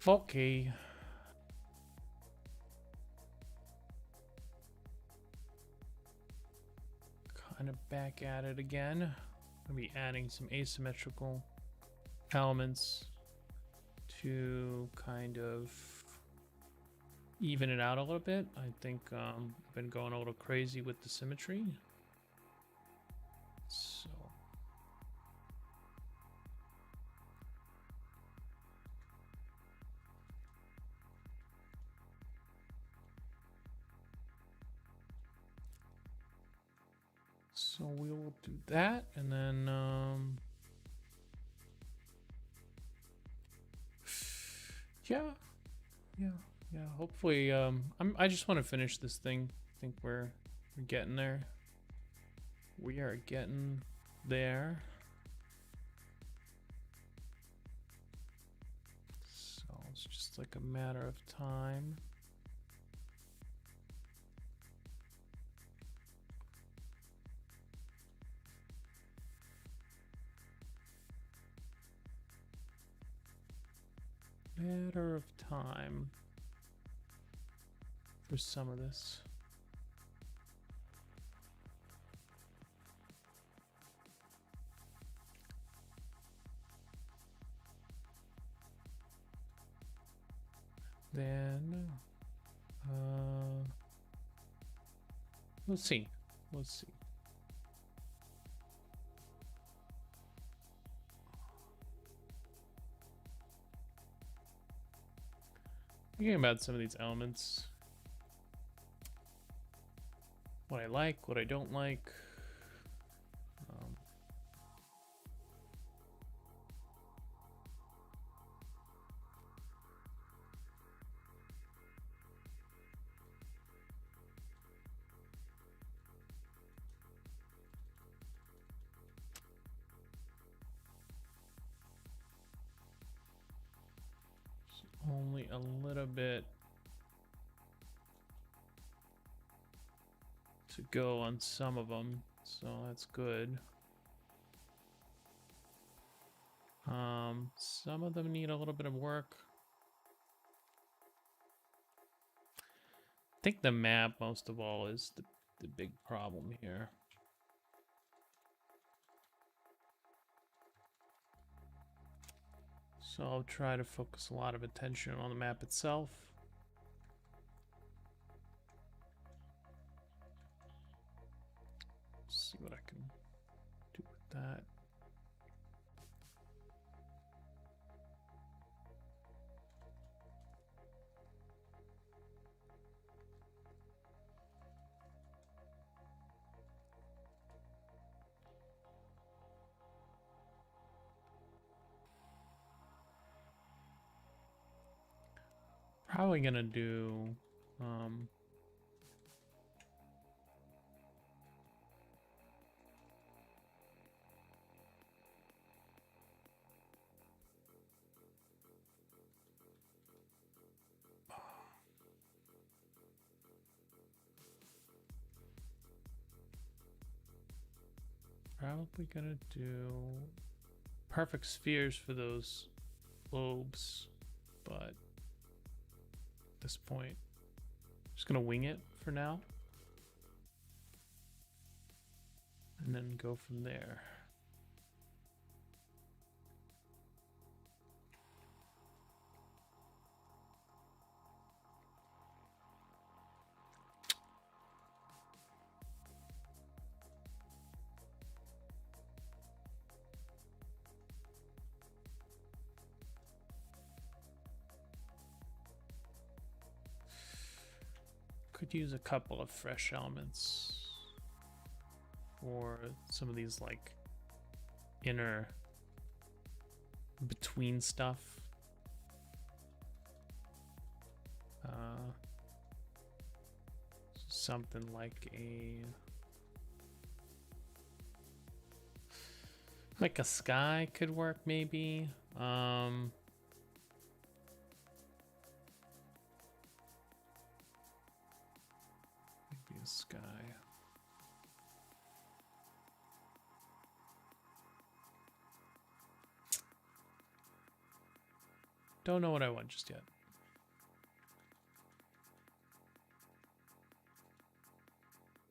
Okay. Kind of back at it again. I'll be adding some asymmetrical elements to kind of even it out a little bit. I think I've been going a little crazy with the symmetry. So we will do that, and then yeah. Hopefully, I just want to finish this thing. I think we're getting there. We are getting there. So it's just like a matter of time. Matter of time for some of this. Then we'll see. We'll see. Thinking about some of these elements. What I like, what I don't like. Only a little bit to go on some of them, so that's good. Some of them need a little bit of work. I think the map, most of all, is the big problem here. So I'll try to focus a lot of attention on the map itself. See what I can do with that. Probably gonna do probably gonna do perfect spheres for those lobes, but at this point, just gonna wing it for now, and then go from there. Could use a couple of fresh elements for some of these like inner between stuff. Something like a sky could work maybe. Maybe a sky. Don't know what I want just yet.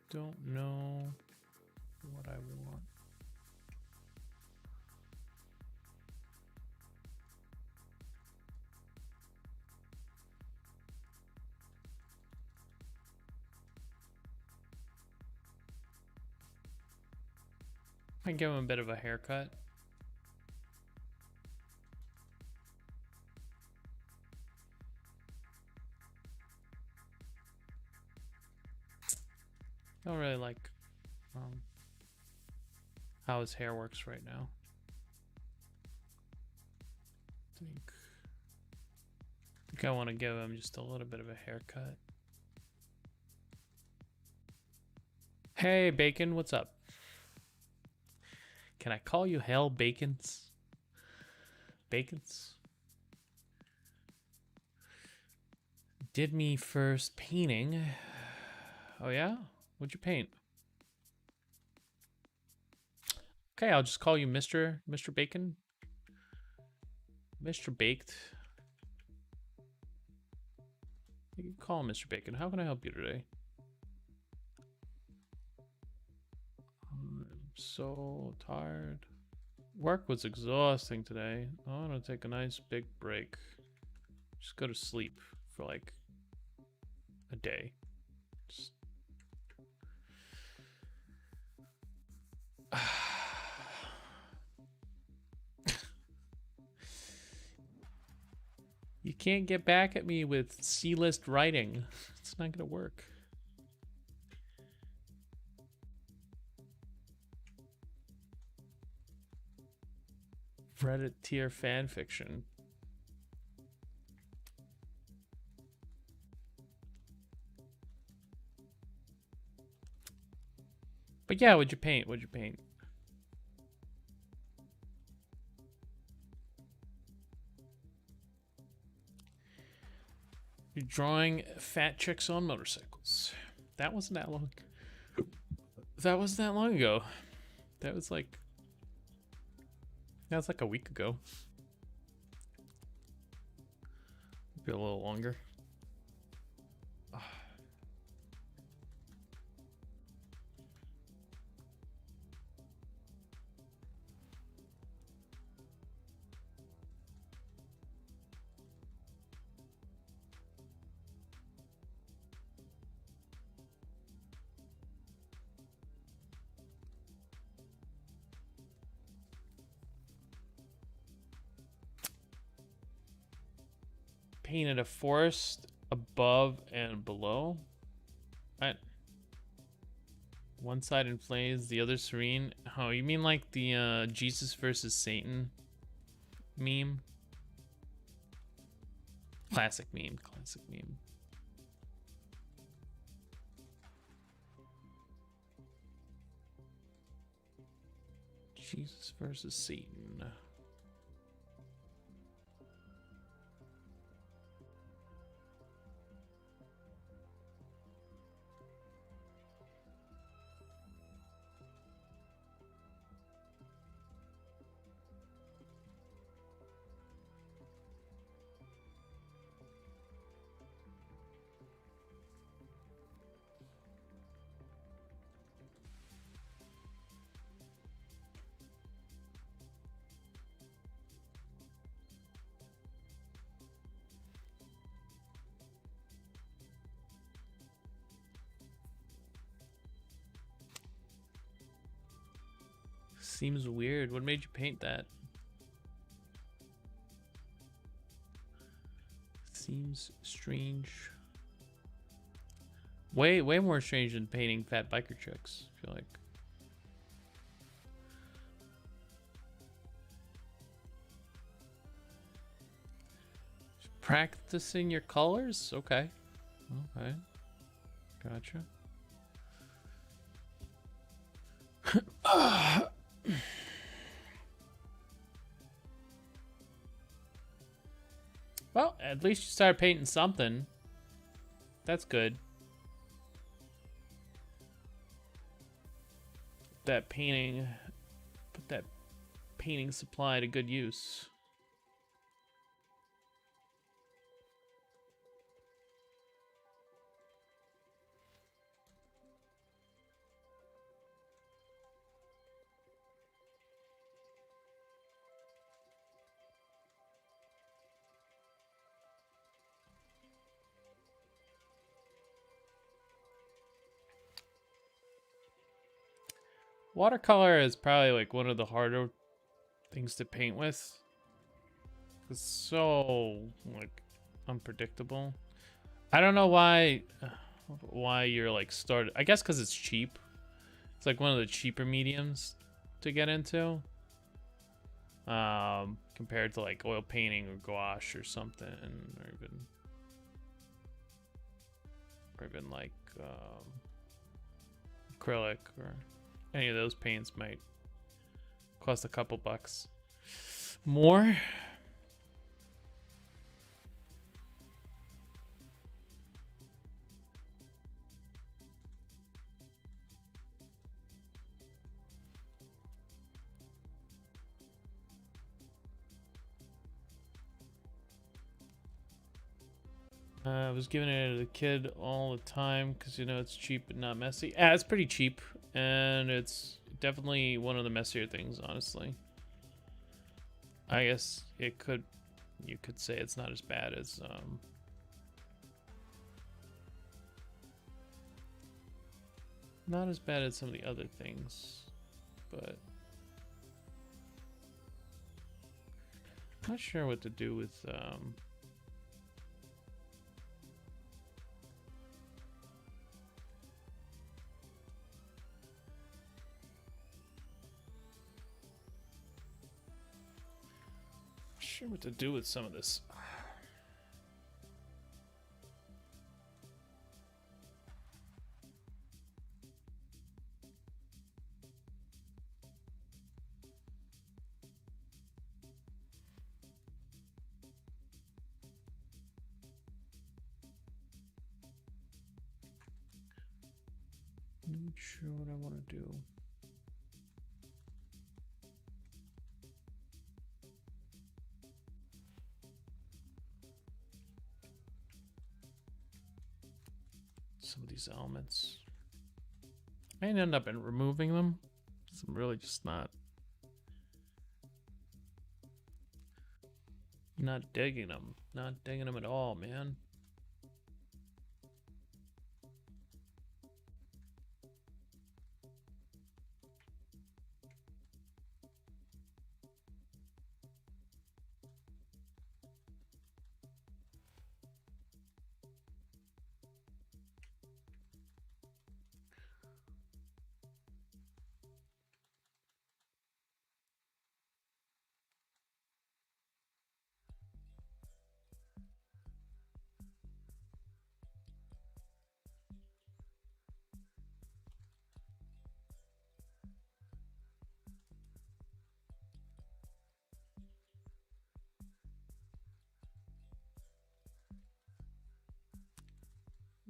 Don't know what I want. I give him a bit of a haircut. Don't really like how his hair works right now. I think I want to give him just a little bit of a haircut. Hey, Bacon, what's up? Can I call you Hell Bacons? Bacons? Did me first painting. Oh yeah? What'd you paint? Okay, I'll just call you Mr. Bacon. Mr. Baked. You can call him Mr. Bacon. How can I help you today? I'm so tired. Work was exhausting today. I want to take a nice big break. Just go to sleep for like a day. Just... You can't get back at me with C-list writing. It's not gonna work. Reddit tier fan fiction. But yeah, what'd you paint? What'd you paint? You're drawing fat chicks on motorcycles. That wasn't that long. That wasn't that long ago. That was like a week ago. Maybe a little longer. Painted a forest above and below. Right. One side in flames, the other serene. Oh, you mean like the Jesus versus Satan meme? Classic meme. Classic meme. Jesus versus Satan. Seems weird. What made you paint that? Seems strange. Way more strange than painting fat biker chicks, I feel like. Practicing your colors? Okay. Okay. Gotcha. Well, at least you started painting something. That's good. Put that painting supply to good use. Watercolor is probably like one of the harder things to paint with. It's so like unpredictable. I don't know why you're like started. I guess because it's cheap. It's like one of the cheaper mediums to get into. Compared to like oil painting or gouache or something, or even like acrylic or any of those paints might cost a couple bucks more. I was giving it to the kid all the time because, you know, it's cheap and not messy. Yeah, it's pretty cheap, and it's definitely one of the messier things, honestly. I guess you could say it's not as bad as not as bad as some of the other things, but not sure what to do with some of this. Not sure what I want to do. Some of these elements. I end up removing them. So I'm really just not digging them. Not digging them at all, man.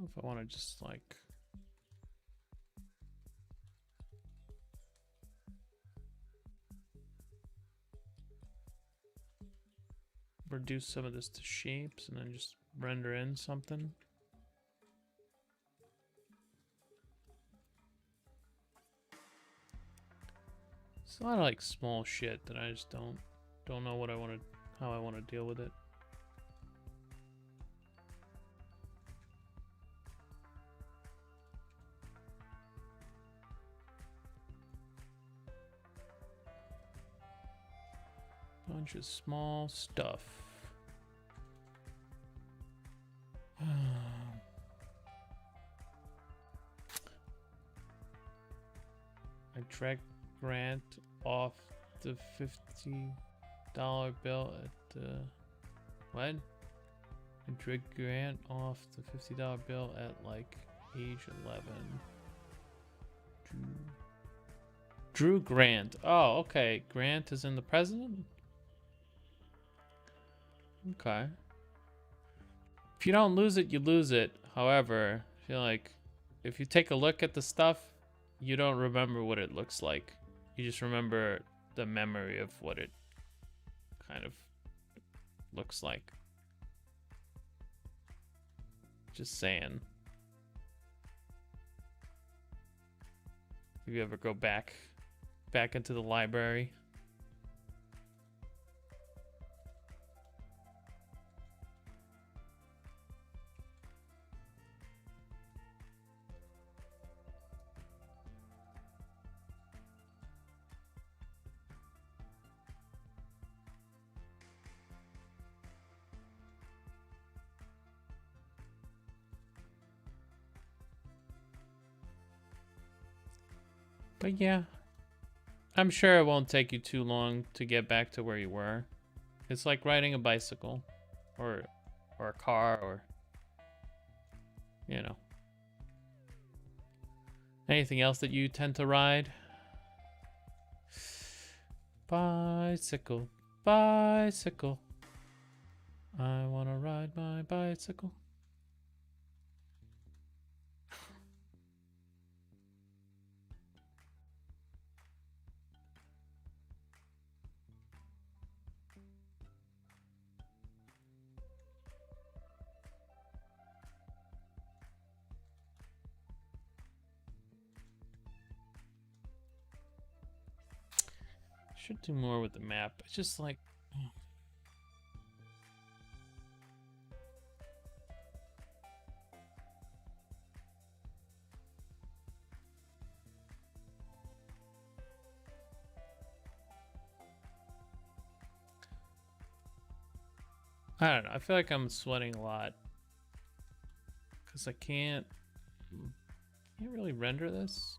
If I want to just like reduce some of this to shapes and then just render in something. It's a lot of like small shit that I just don't know what I want to, how I want to deal with it. Bunch of small stuff. I dragged Grant off the $50 bill at the what? I dragged Grant off the $50 bill at like age 11. Drew Grant. Oh, okay. Grant is in the president? Okay. If you don't lose it, you lose it. However, I feel like if you take a look at the stuff, you don't remember what it looks like. You just remember the memory of what it kind of looks like. Just saying. If you ever go back into the library. But yeah, I'm sure it won't take you too long to get back to where you were. It's like riding a bicycle or a car or, you know, anything else that you tend to ride. Bicycle, bicycle. I want to ride my bicycle. Should do more with the map. It's just like... I don't know. I feel like I'm sweating a lot. Because I can't really render this.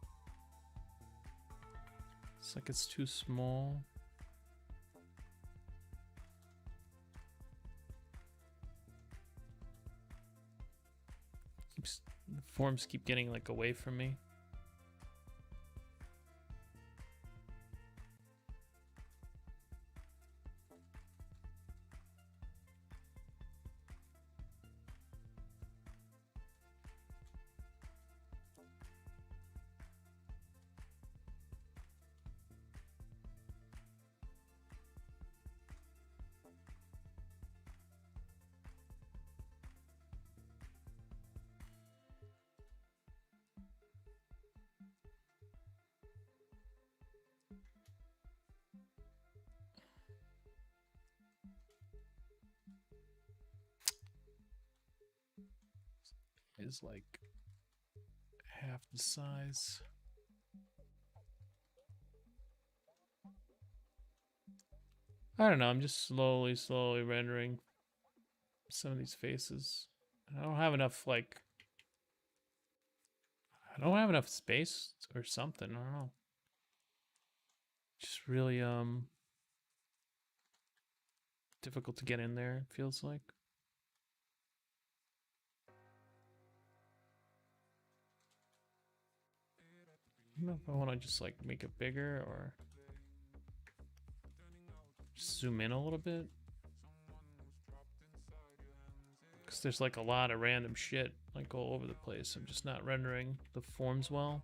It's like it's too small. The forms keep getting like away from me. Is like half the size. I don't know, I'm just slowly rendering some of these faces. I don't have enough, like, I don't have enough space or something, I don't know. Just really, difficult to get in there, it feels like. I don't know if I want to just like make it bigger or just zoom in a little bit. Because there's like a lot of random shit like all over the place. I'm just not rendering the forms well.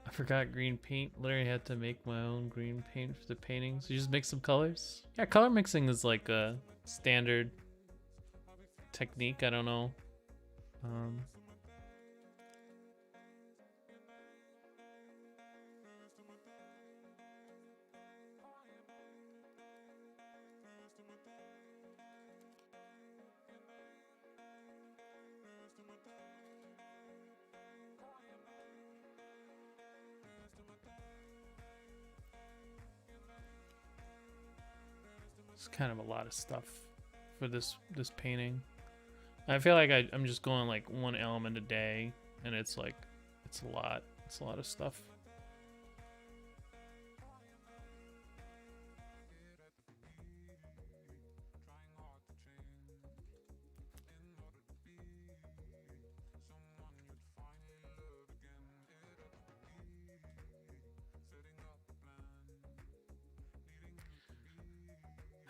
I forgot green paint. Literally had to make my own green paint for the paintings. You just mix some colors? Yeah, color mixing is like a standard technique. I don't know. It's kind of a lot of stuff for this painting. I feel like I'm just going like one element a day, and it's like it's a lot. It's a lot of stuff.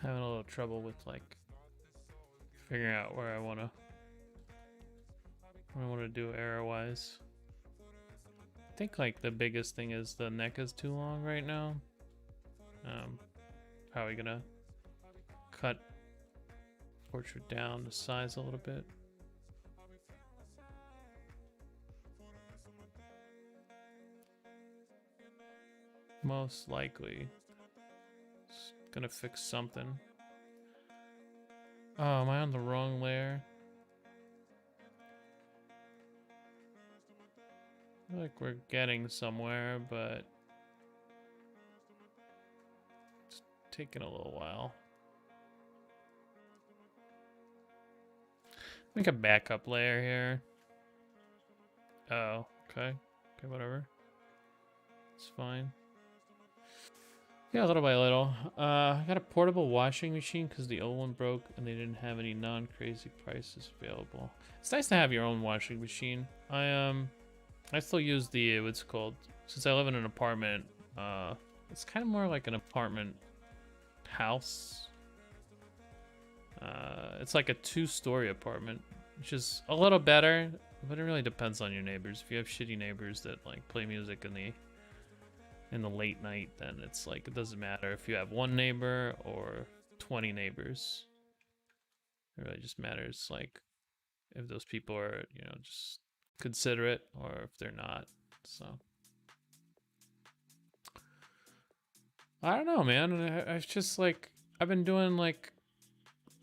Having a little trouble with like figuring out where I want to do arrow wise. I think like the biggest thing is the neck is too long right now. Probably gonna cut portrait down the size a little bit. Most likely it's gonna fix something. Oh, am I on the wrong layer? I feel like we're getting somewhere, but taking a little while. Make a backup layer here. Oh, okay. Okay, whatever. It's fine. Yeah, little by little. I got a portable washing machine because the old one broke and they didn't have any non-crazy prices available. It's nice to have your own washing machine. I still use the, what's it called? Since I live in an apartment, it's kind of more like an apartment house. It's like a 2-story apartment, which is a little better, but it really depends on your neighbors. If you have shitty neighbors that like play music in the late night, then it's like it doesn't matter if you have one neighbor or 20 neighbors. It really just matters like if those people are, you know, just considerate or if they're not. So I don't know, man. I've just like I've been doing like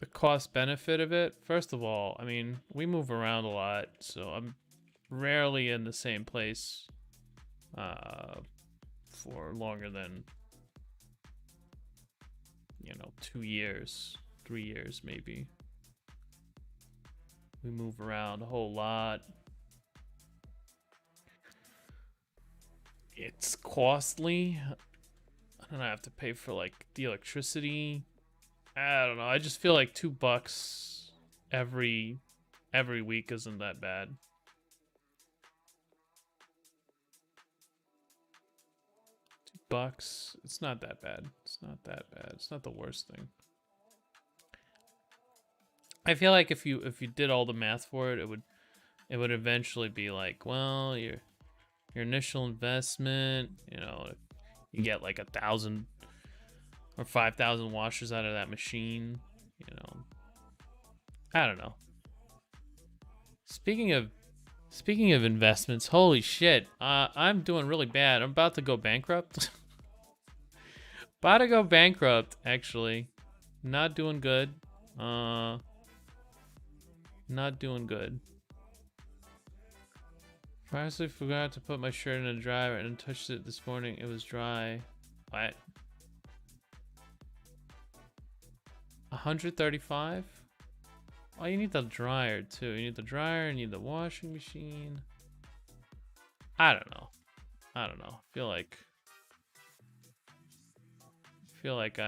the cost benefit of it. First of all, I mean, we move around a lot, so I'm rarely in the same place for longer than, you know, 2 years, 3 years maybe. We move around a whole lot. It's costly. And I have to pay for like the electricity. I don't know. I just feel like $2 every week isn't that bad. $2. It's not that bad. It's not that bad. It's not the worst thing. I feel like if you did all the math for it, it would eventually be like, well, your initial investment, you know, if you get like 1,000 or 5,000 washers out of that machine, you know. I don't know. Speaking of investments, holy shit, I'm doing really bad. I'm about to go bankrupt. About to go bankrupt, actually. Not doing good. Not doing good. I honestly forgot to put my shirt in a dryer and touched it this morning. It was dry. What? 135? Oh, you need the dryer too. You need the dryer, you need the washing machine. I don't know. I feel like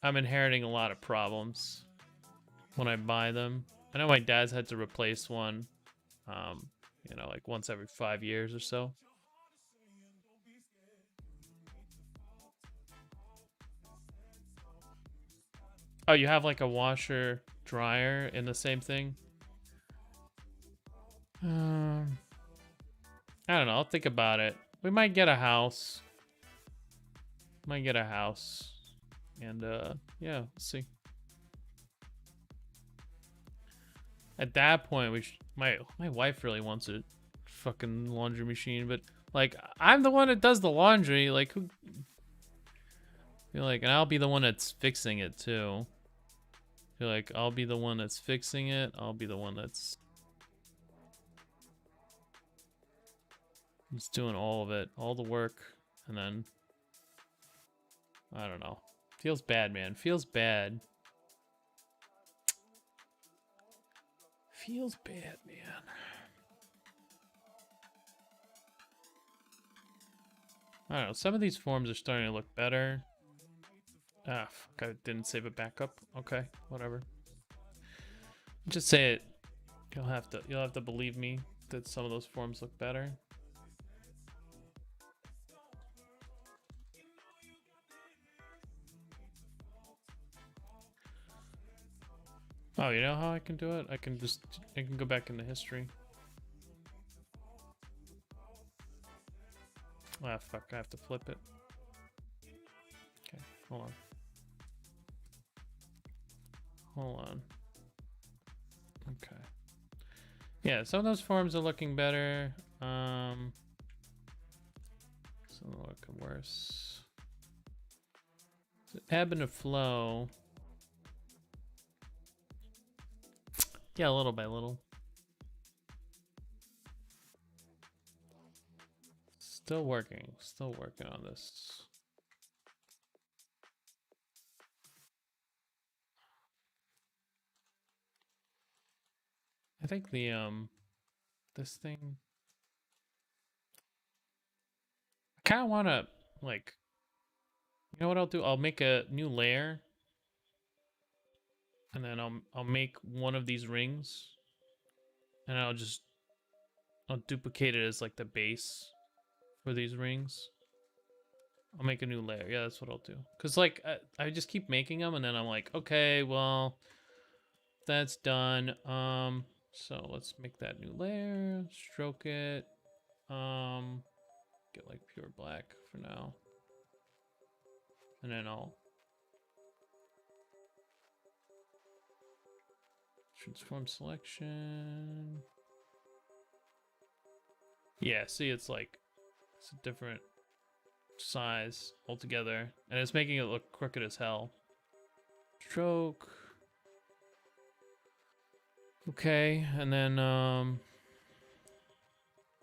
I'm inheriting a lot of problems when I buy them. I know my dad's had to replace one, you know, like once every 5 years or so. Oh, you have like a washer dryer in the same thing? I don't know. I'll think about it. We might get a house. And yeah, we'll see. At that point, my wife really wants a fucking laundry machine, but like I'm the one that does the laundry. Like who? Feel like, and I'll be the one that's fixing it too. Feel like I'll be the one that's fixing it. I'll be the one that's just doing all of it, all the work, and then I don't know. Feels bad, man. Feels bad. Feels bad, man. I don't know. Some of these forms are starting to look better. Ah, fuck, I didn't save a backup. Okay, whatever. Just say it. You'll have to believe me that some of those forms look better. Oh, you know how I can do it? I can go back into history. Ah, fuck, I have to flip it. Okay, hold on. Okay. Yeah, some of those forms are looking better. Some are looking worse. It's an ebb and a flow. Yeah, little by little. Still working on this. think the this thing, I kind of want to like, you know what I'll do? I'll make a new layer, and then I'll make one of these rings, and I'll duplicate it as like the base for these rings. I'll make a new layer. Yeah, that's what I'll do. Cause like I just keep making them, and then I'm like, okay, well, that's done. So let's make that new layer. Stroke it. Get like pure black for now, and then I'll transform selection. Yeah, see, it's like it's a different size altogether, and it's making it look crooked as hell. Stroke. Okay, and then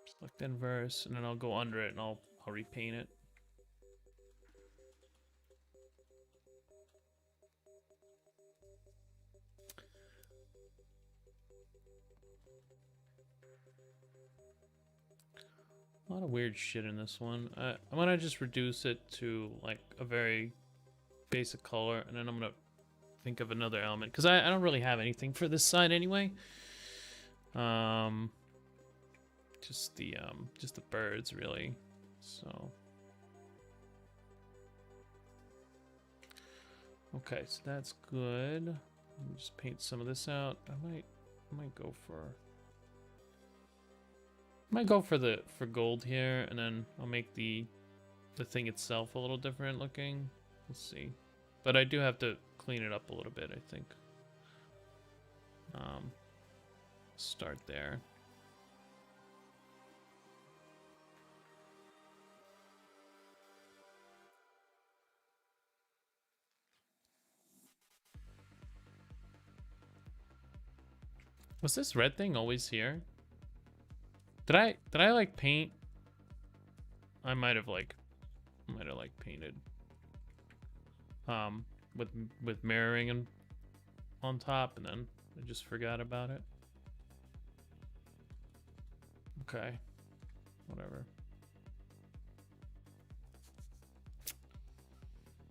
select inverse, and then I'll go under it and I'll repaint it. A lot of weird shit in this one. I'm gonna just reduce it to like a very basic color, and then I'm gonna think of another element because I don't really have anything for this side anyway. Just the birds really. So okay, so that's good. Let me just paint some of this out. I might go for gold here, and then I'll make the thing itself a little different looking. Let's see, but I do have to clean it up a little bit, I think. Start there. Was this red thing always here? Did I like paint? I might have like painted with mirroring and on top, and then I just forgot about it. Okay, whatever.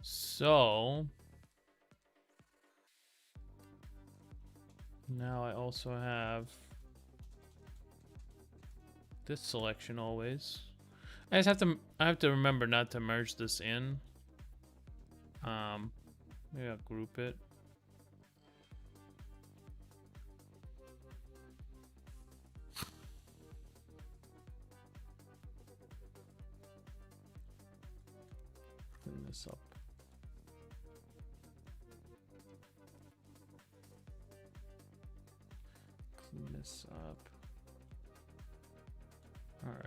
So now I also have this selection always. I have to remember not to merge this in. Maybe I'll group it. Clean this up. Clean this up. All right.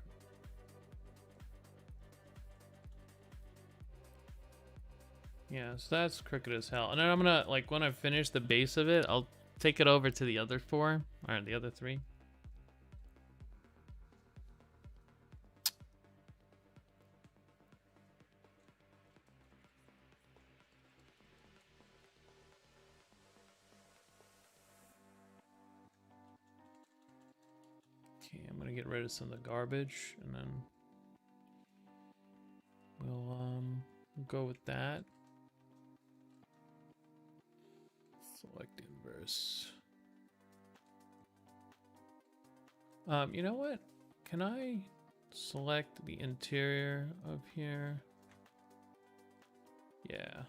Yeah, so that's crooked as hell. And then I'm gonna, like, when I finish the base of it, I'll take it over to the other four, or the other three. Okay, I'm gonna get rid of some of the garbage, and then we'll go with that. Select inverse. You know what? Can I select the interior of here? Yeah.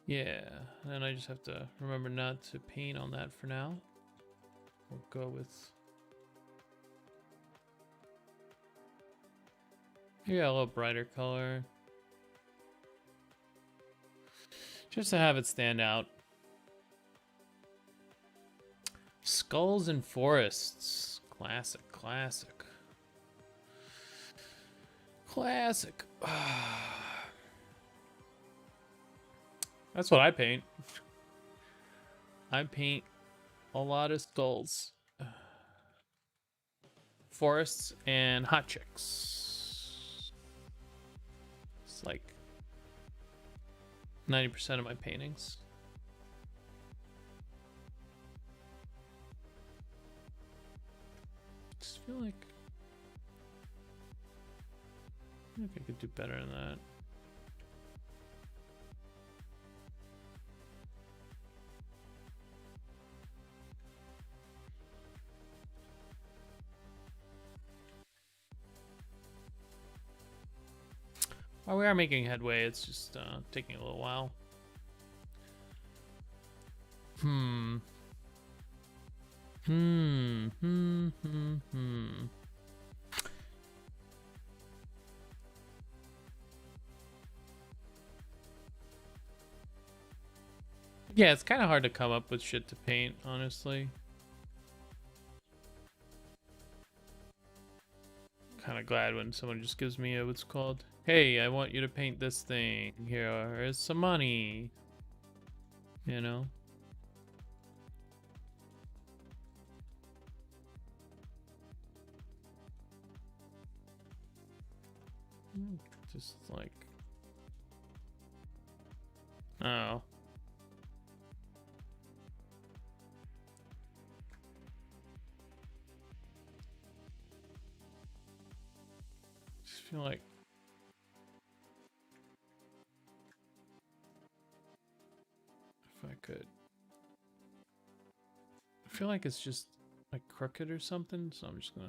Yeah, and then I just have to remember not to paint on that for now. We'll go with... Yeah, a little brighter color. Just to have it stand out. Skulls and forests. Classic, classic. Classic. That's what I paint. I paint a lot of skulls. Forests and hot chicks. It's like 90% of my paintings. feel like I could do better than that. Oh, we are making headway. It's just taking a little while. Yeah, it's kind of hard to come up with shit to paint, honestly. Kind of glad when someone just gives me a, what's it called? Hey, I want you to paint this thing. Here's some money. You know? Just like... Oh. Just feel like... If I could... I feel like it's just like crooked or something, so I'm just gonna...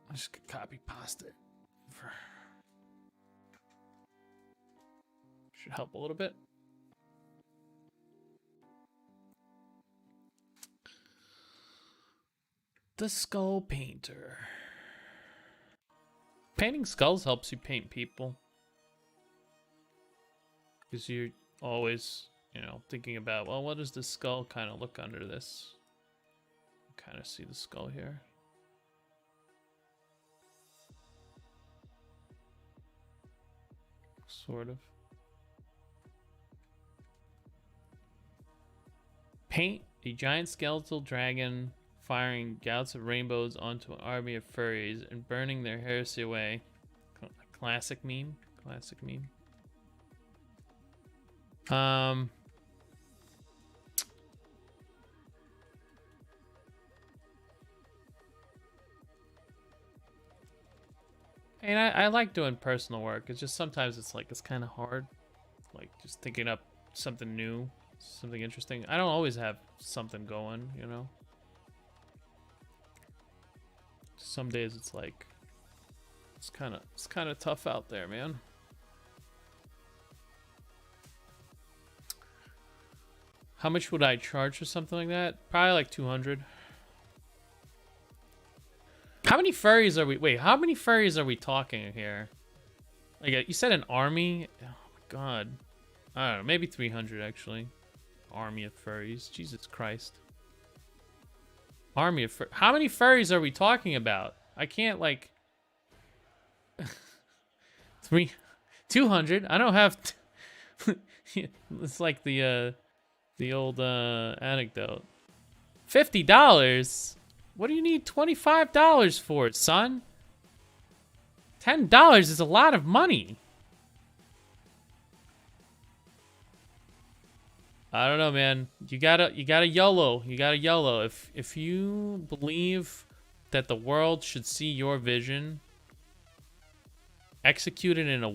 I just could copy pasta it. Should help a little bit. The Skull Painter. Painting skulls helps you paint people. Because you're always, you know, thinking about, well, what does the skull kind of look under this? Kind of see the skull here. Sort of. Paint a giant skeletal dragon firing gouts of rainbows onto an army of furries and burning their heresy away. Classic meme. Classic meme. And I like doing personal work. It's just sometimes it's like it's kind of hard, like just thinking up something new, something interesting. I don't always have something going, you know. Some days it's like it's kind of tough out there, man. How much would I charge for something like that? Probably like 200. How many furries are we? Wait, how many furries are we talking here? Like you said, an army. Oh my god, I don't know. Maybe 300 actually. Army of furries. Jesus Christ. Army of how many furries are we talking about? I can't like 200. I don't have. It's like the old anecdote. $50. What do you need $25 for, son? $10 is a lot of money. I don't know, man. You gotta YOLO. You gotta YOLO. If you believe that the world should see your vision executed in a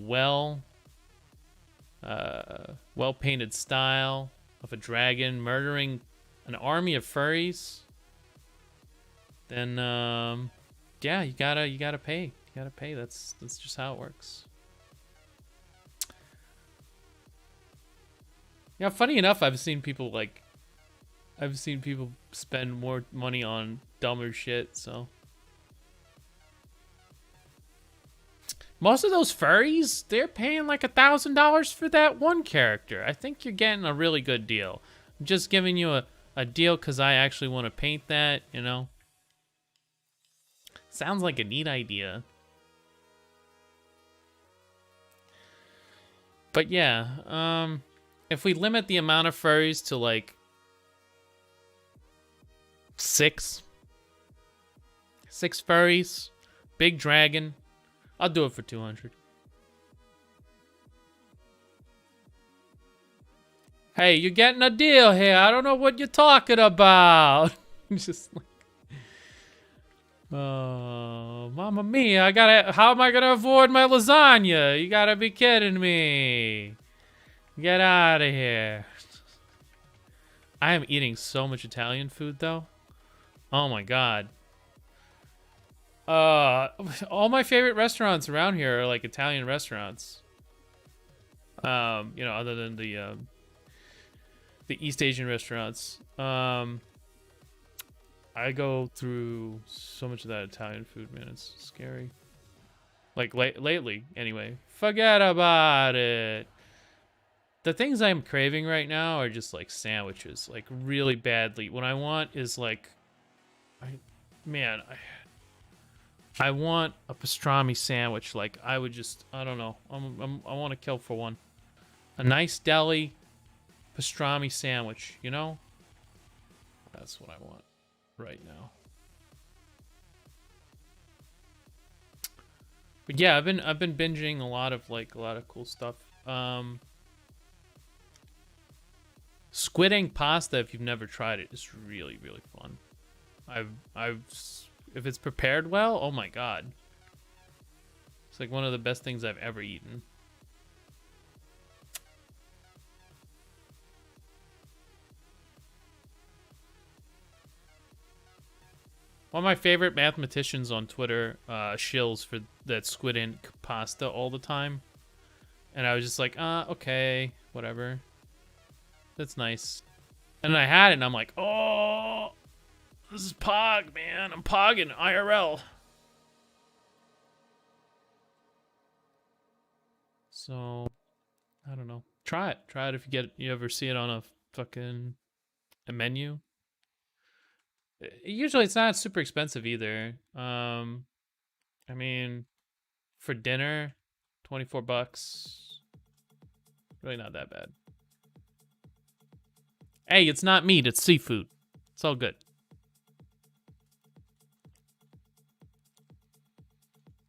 well-painted style of a dragon murdering an army of furries, then yeah, you gotta pay. You gotta pay. That's just how it works. Yeah, funny enough, I've seen people spend more money on dumber shit, so. Most of those furries, they're paying like $1,000 for that one character. I think you're getting a really good deal. I'm just giving you a deal because I actually want to paint that, you know. Sounds like a neat idea. But yeah, if we limit the amount of furries to like 6 furries, big dragon, I'll do it for 200. Hey, you're getting a deal here. I don't know what you're talking about. Just like, oh, mamma mia! How am I gonna avoid my lasagna? You gotta be kidding me. Get out of here. I am eating so much Italian food though. Oh my god. All my favorite restaurants around here are like Italian restaurants. You know, other than the East Asian restaurants. I go through so much of that Italian food, man. It's scary. Like lately, anyway. Forget about it. The things I'm craving right now are just like sandwiches, like really badly. What I want is like, I want a pastrami sandwich. Like I would just, I don't know. I want to kill for one. A nice deli pastrami sandwich, you know? That's what I want right now. But yeah, I've been binging a lot of cool stuff. Squid ink pasta, if you've never tried it, is really fun. If it's prepared well, oh my god. It's like one of the best things I've ever eaten. One of my favorite mathematicians on Twitter shills for that squid ink pasta all the time. And I was just like, okay, whatever. That's nice. And I had it and I'm like, oh, this is Pog, man. I'm Pogging IRL. So, I don't know. Try it. Try it if you ever see it on a menu. Usually it's not super expensive either. I mean, for dinner, $24. Really not that bad. Hey, it's not meat, it's seafood. It's all good.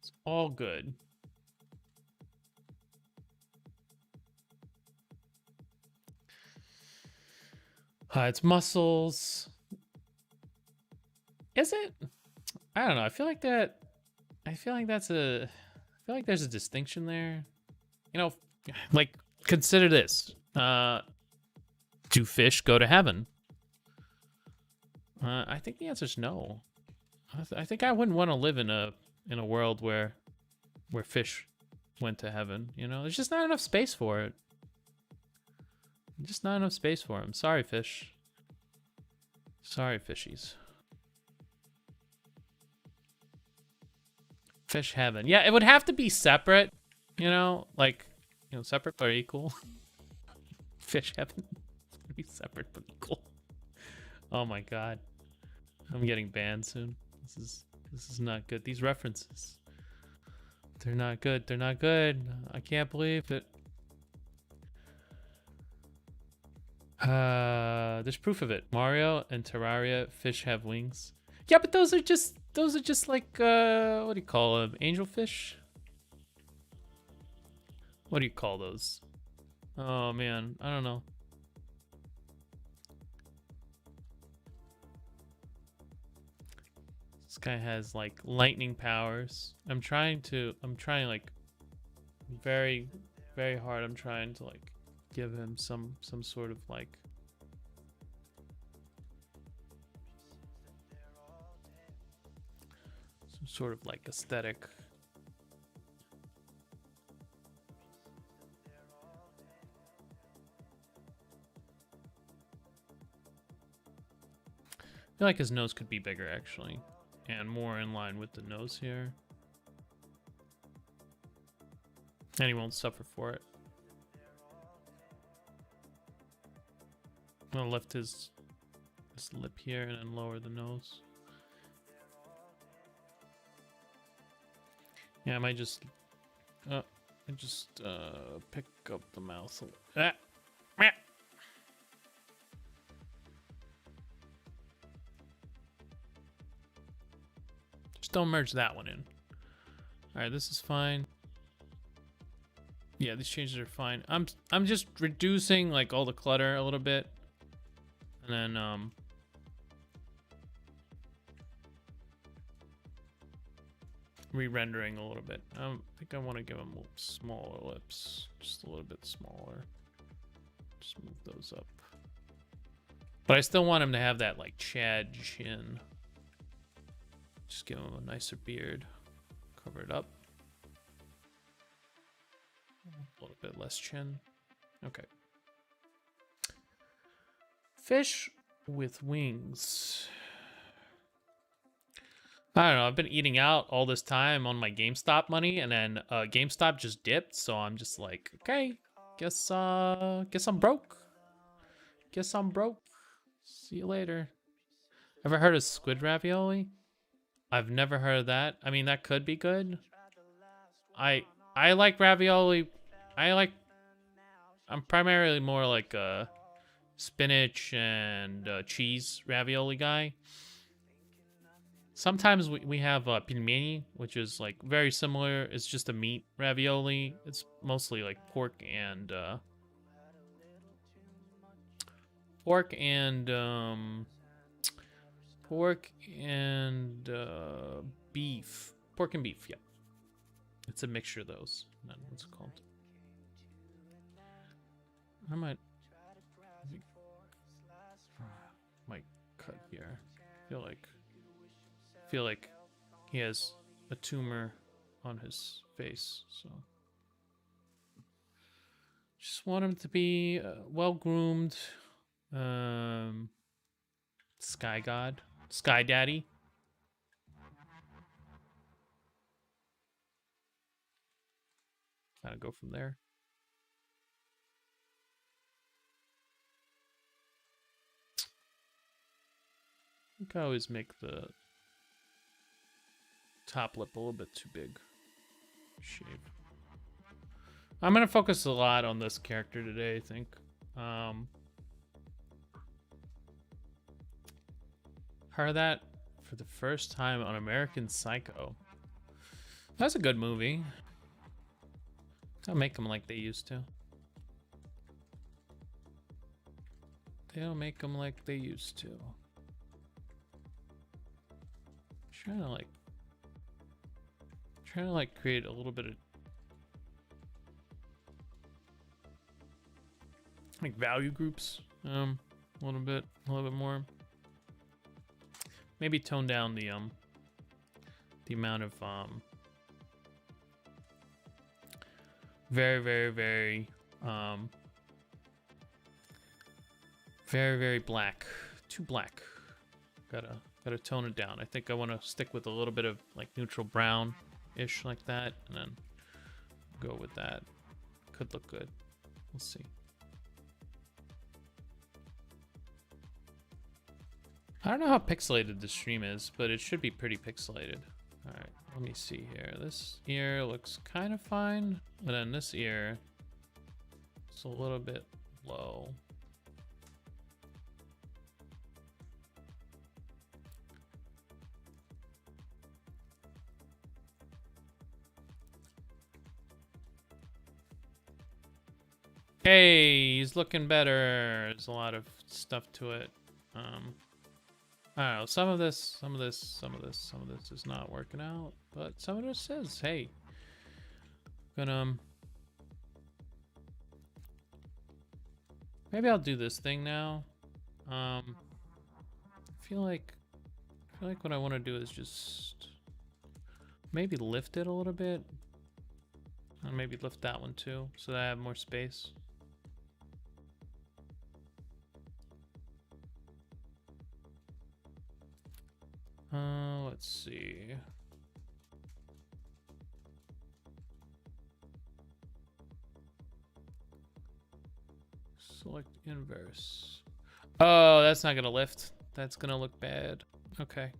It's all good. It's mussels. Is it? I don't know. I feel like there's a distinction there. You know, like consider this. Do fish go to heaven? I think the answer is no. I think I wouldn't want to live in a world where fish went to heaven. You know, there's just not enough space for it. Just not enough space for them. Sorry, fish. Sorry, fishies. Fish heaven. Yeah, it would have to be separate, you know, like, you know, separate but equal. Fish heaven. It's gonna be separate but equal. Oh my god. I'm getting banned soon. This is not good. These references. They're not good. They're not good. I can't believe it. There's proof of it. Mario and Terraria fish have wings. Yeah, but those are just like what do you call them? Angelfish? What do you call those? Oh man, I don't know. This guy has like lightning powers. I'm trying like very hard. I'm trying to like give him some sort of like aesthetic. I feel like his nose could be bigger actually, and more in line with the nose here. And he won't suffer for it. I'm gonna lift his lip here and then lower the nose. Yeah, I might just pick up the mouth. Just don't merge that one in. All right, this is fine. Yeah, these changes are fine. I'm just reducing like all the clutter a little bit, and then re-rendering a little bit. I think I want to give them smaller lips, just a little bit smaller. Just move those up. But I still want him to have that like Chad chin. Just give him a nicer beard. Cover it up. A little bit less chin. Okay. Fish with wings. I don't know. I've been eating out all this time on my GameStop money, and then GameStop just dipped. So I'm just like, okay, guess I'm broke. Guess I'm broke. See you later. Ever heard of squid ravioli? I've never heard of that. I mean, that could be good. I like ravioli. I'm primarily more like a spinach and cheese ravioli guy. Sometimes we have pelmeni, which is like very similar. It's just a meat ravioli. It's mostly like pork and beef. Pork and beef, yeah. It's a mixture of those. What's it called? I might cut here. I feel like he has a tumor on his face, so just want him to be well groomed. Sky God, Sky Daddy. Kind of go from there. I think I always make the top lip a little bit too big. Shape. I'm gonna focus a lot on this character today, I think. Heard that for the first time on American Psycho. That's a good movie. Don't make them like they used to. They don't make them like they used to. Trying to like create a little bit of like value groups, a little bit more. Maybe tone down the amount of very black, too black. Gotta tone it down. I think I want to stick with a little bit of like neutral brown-ish like that, and then go with that. Could look good. We'll see. I don't know how pixelated the stream is, but it should be pretty pixelated. All right, let me see here. This ear looks kind of fine, but then this ear, it's a little bit low. Hey, he's looking better. There's a lot of stuff to it. I don't know, some of this is not working out, but some of this is. Hey, gonna maybe I'll do this thing now. I feel like what I want to do is just maybe lift it a little bit, and maybe lift that one too, so that I have more space. Let's see. Select inverse. Oh, that's not gonna lift. That's gonna look bad. Okay.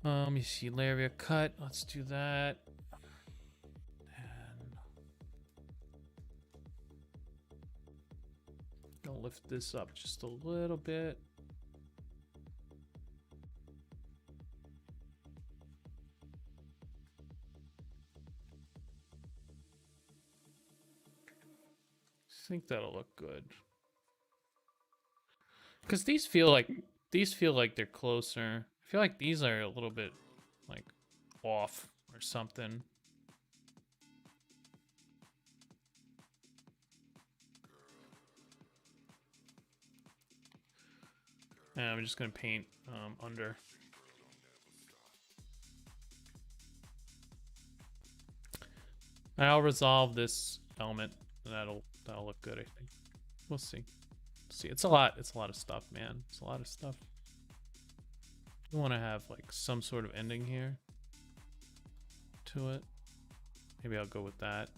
Let me see. Labia cut. Let's do that. Gonna lift this up just a little bit. think that'll look good. Because these feel like they're closer. I feel like these are a little bit like off or something. And I'm just gonna paint under. And I'll resolve this element. That'll look good, I think. We'll see. See, it's a lot of stuff, man. It's a lot of stuff. You want to have like some sort of ending here to it. Maybe I'll go with that.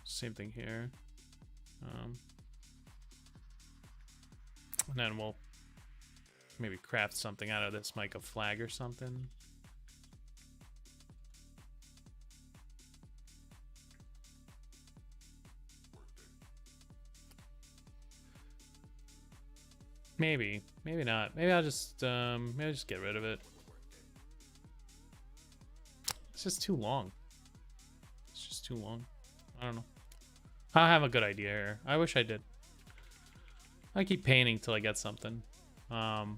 Same thing here. And then we'll maybe craft something out of this, like a flag or something. Maybe not. Maybe I'll just get rid of it. It's just too long. It's just too long. I don't know. I have a good idea here. I wish I did. I keep painting till I get something. But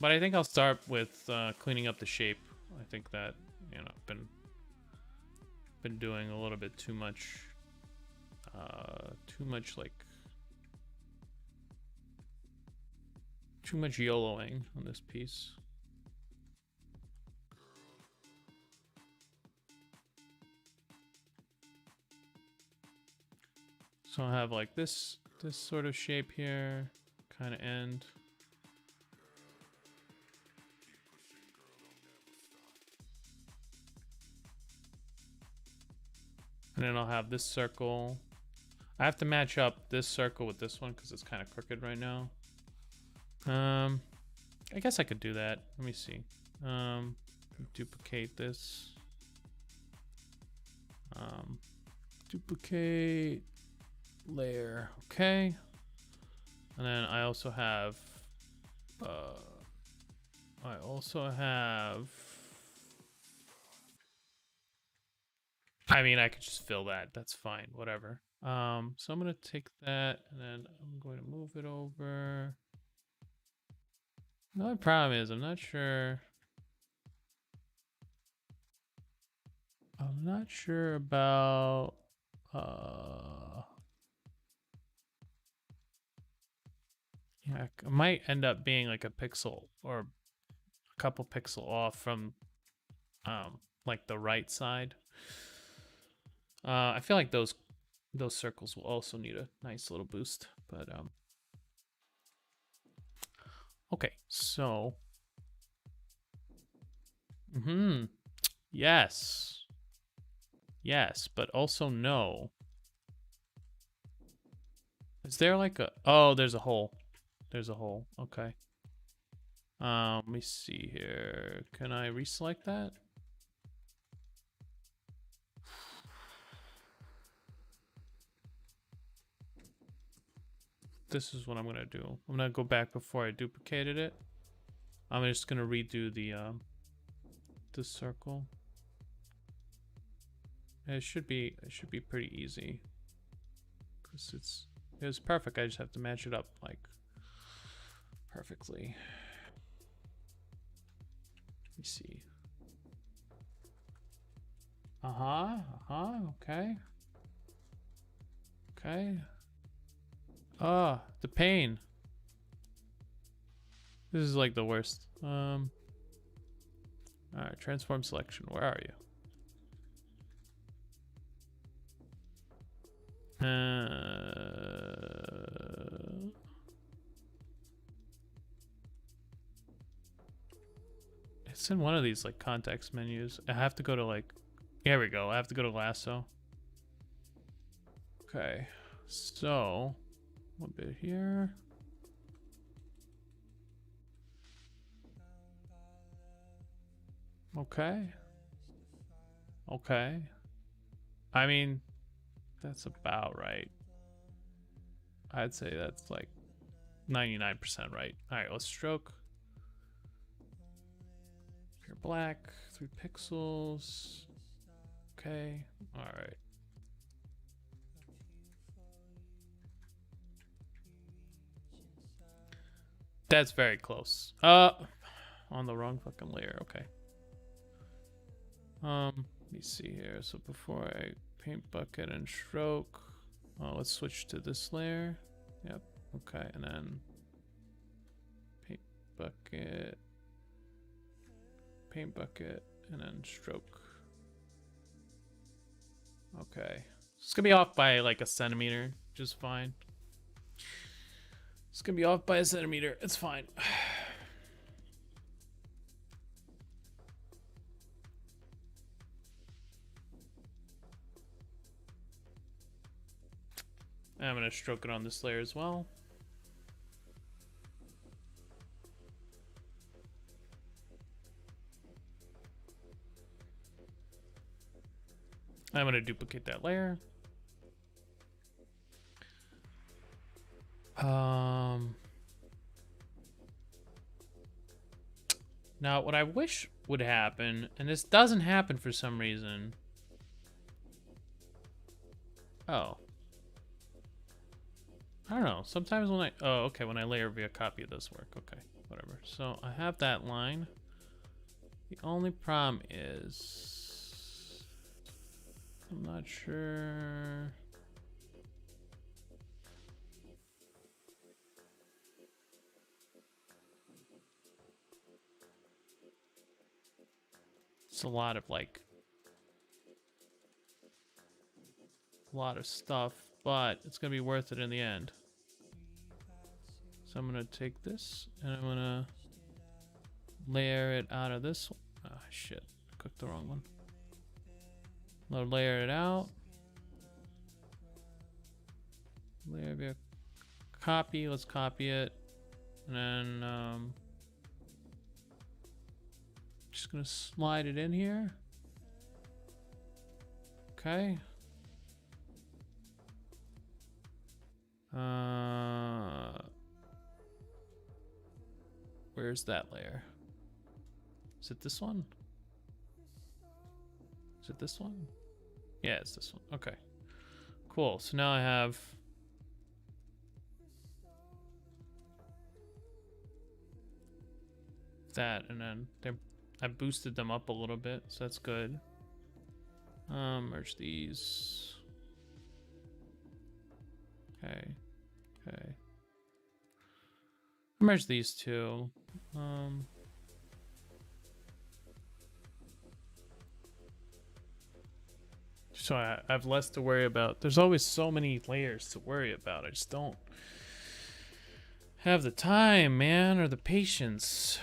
I think I'll start with cleaning up the shape. I think that, you know, I've been doing a little bit too much like too much YOLOing on this piece. So I'll have like this sort of shape here, kind of end. And then I'll have this circle. I have to match up this circle with this one because it's kind of crooked right now. I guess I could do that. Let me see. Duplicate this. Duplicate layer. Okay. And then I also have I mean, I could just fill that. That's fine. Whatever. So I'm going to take that and then I'm going to move it over. Another problem is I'm not sure about yeah, it might end up being like a pixel or a couple pixel off from like the right side. I feel like those circles will also need a nice little boost, but okay, so yes, but also no. Is there like a, oh, there's a hole. There's a hole. Okay. Let me see here. Can I reselect that? This is what I'm gonna do. I'm gonna go back before I duplicated it. I'm just gonna redo the circle. It should be pretty easy because it was perfect. I just have to match it up like perfectly. Let me see. Okay. Okay. Ah, the pain. This is like the worst. All right, transform selection. Where are you? It's in one of these like context menus. I have to go to like, here we go. I have to go to lasso. Okay, so one bit here. Okay. Okay. I mean, that's about right. I'd say that's like 99% right. All right, let's stroke. Pure black, 3 pixels. Okay. All right. That's very close. On the wrong fucking layer. Okay. Let me see here. So before I paint bucket and stroke, let's switch to this layer. Yep. Okay, and then paint bucket, and then stroke. Okay. It's gonna be off by like a centimeter, just fine. It's gonna be off by a centimeter. It's fine. I'm gonna stroke it on this layer as well. I'm gonna duplicate that layer. Now what I wish would happen, and this doesn't happen for some reason. Oh. I don't know. Sometimes when when I layer via copy, it does work. Okay, whatever. So I have that line. The only problem is I'm not sure. It's a lot of stuff, but it's gonna be worth it in the end. So I'm gonna take this and I'm gonna layer it out of this one. Oh shit, I cooked the wrong one. I'm gonna layer it out. Layer via copy, let's copy it. And then just gonna slide it in here. Okay. Where's that layer? Is it this one? Is it this one? Yeah, it's this one. Okay. Cool. So now I have that, and then I boosted them up a little bit, so that's good. Merge these. Okay. Okay. Merge these two. So I have less to worry about. There's always so many layers to worry about. I just don't have the time, man, or the patience.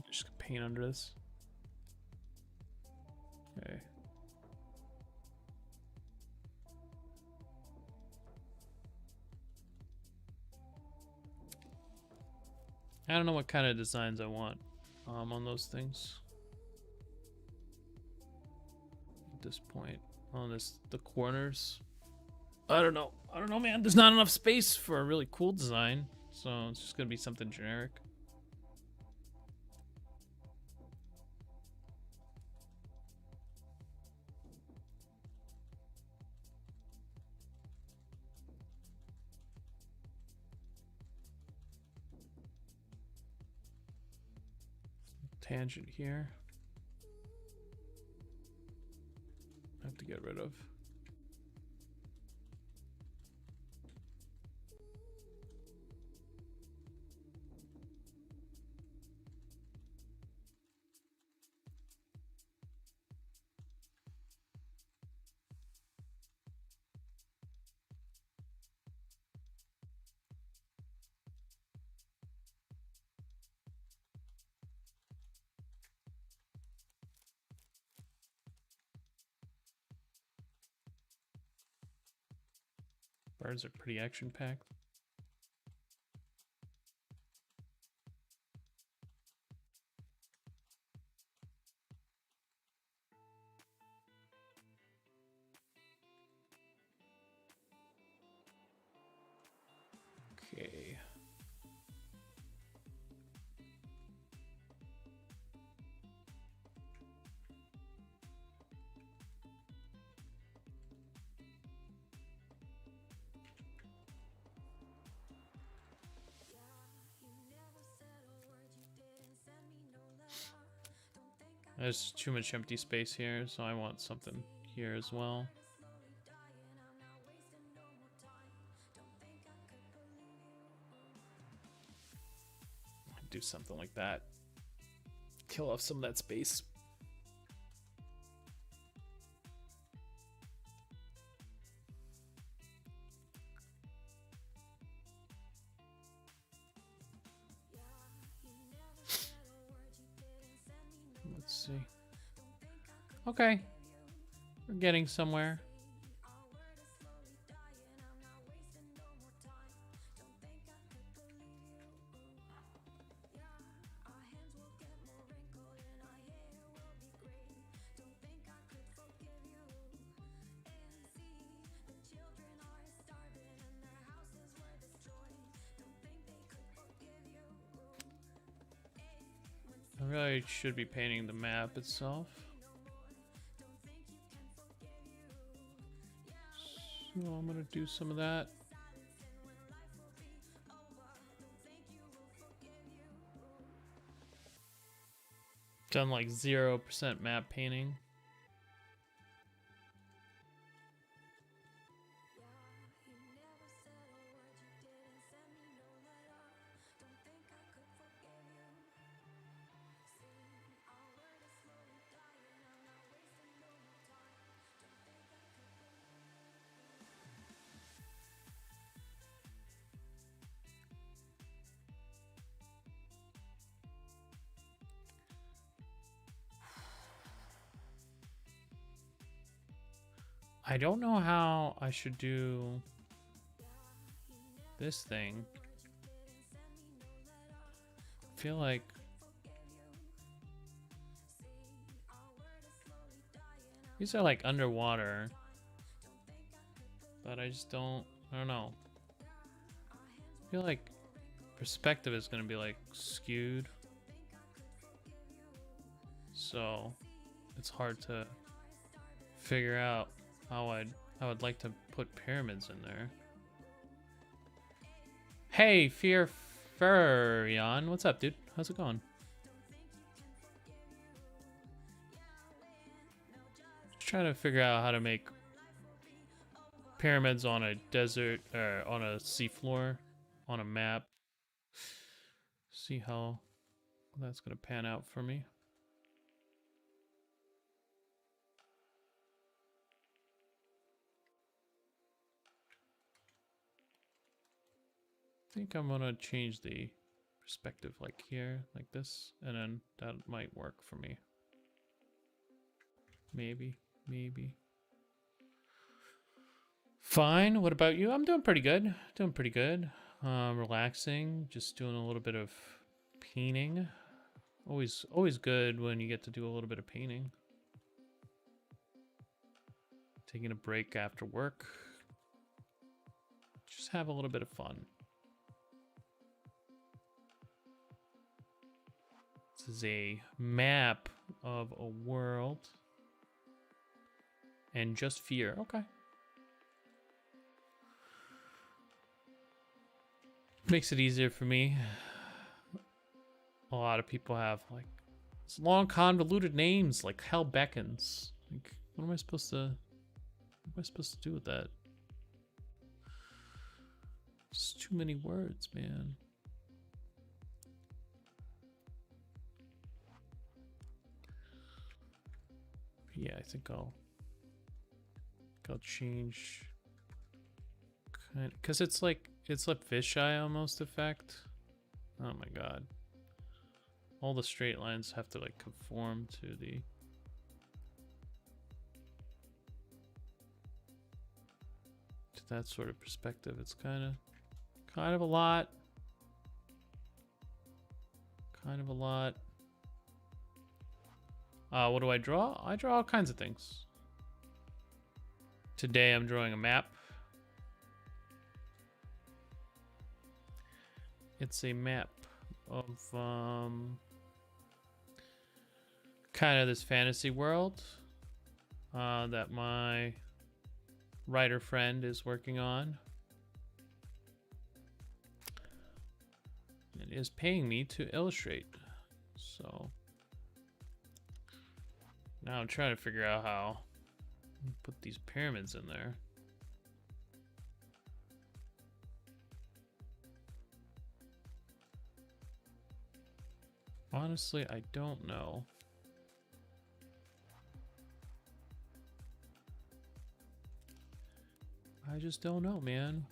Just paint under this. Okay. I don't know what kind of designs I want on those things at this point. On the corners. I don't know, man. There's not enough space for a really cool design, so it's just gonna be something generic. Tangent here. I have to get rid of. Birds are pretty action-packed. Okay. There's too much empty space here, so I want something here as well. Do something like that. Kill off some of that space. Let's see. Okay. We're getting somewhere. I really should be painting the map itself. So I'm gonna do some of that. Done like 0% map painting. I don't know how I should do this thing. I feel like these are like underwater, but I don't know. I feel like perspective is gonna be like skewed, so it's hard to figure out how I would like to put pyramids in there. Hey, Fear Furion, what's up, dude? How's it going? Just trying to figure out how to make pyramids on a desert or on a seafloor on a map. See how that's gonna pan out for me. I think I'm gonna change the perspective like here, like this, and then that might work for me. Maybe. Fine. What about you? I'm doing pretty good. Relaxing, just doing a little bit of painting. Always good when you get to do a little bit of painting. Taking a break after work. Just have a little bit of fun. This is a map of a world. And just fear. Okay. Makes it easier for me. A lot of people have like it's long convoluted names like Hell Beckons. Like, what am I supposed to do with that? It's too many words, man. Yeah, I think I'll change kind of, because it's like a fisheye almost effect. Oh my god. All the straight lines have to like conform to that sort of perspective. It's kind of a lot. What do I draw? I draw all kinds of things. Today I'm drawing a map. It's a map of kind of this fantasy world that my writer friend is working on. And is paying me to illustrate. So Now I'm trying to figure out how to put these pyramids in there. Honestly, I don't know. I just don't know, man.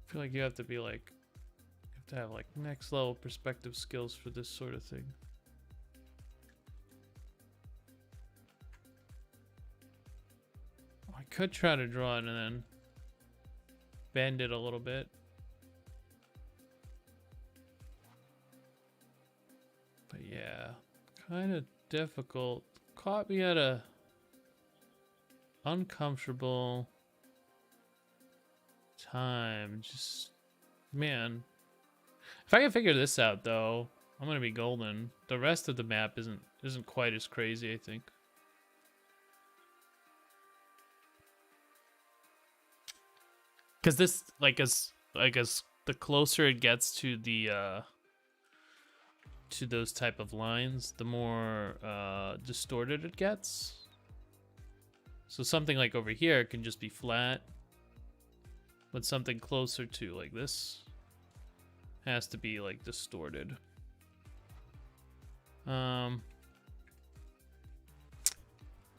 I feel like you have to be like, you have to have like next level perspective skills for this sort of thing. I could try to draw it and then bend it a little bit. But yeah, kind of difficult. Caught me at a uncomfortable time. Just, man, if I can figure this out though, I'm gonna be golden. The rest of the map isn't quite as crazy, I think. Because this, like as the closer it gets to the to those type of lines, the more distorted it gets. So something like over here can just be flat, but something closer to like this has to be like distorted. I'll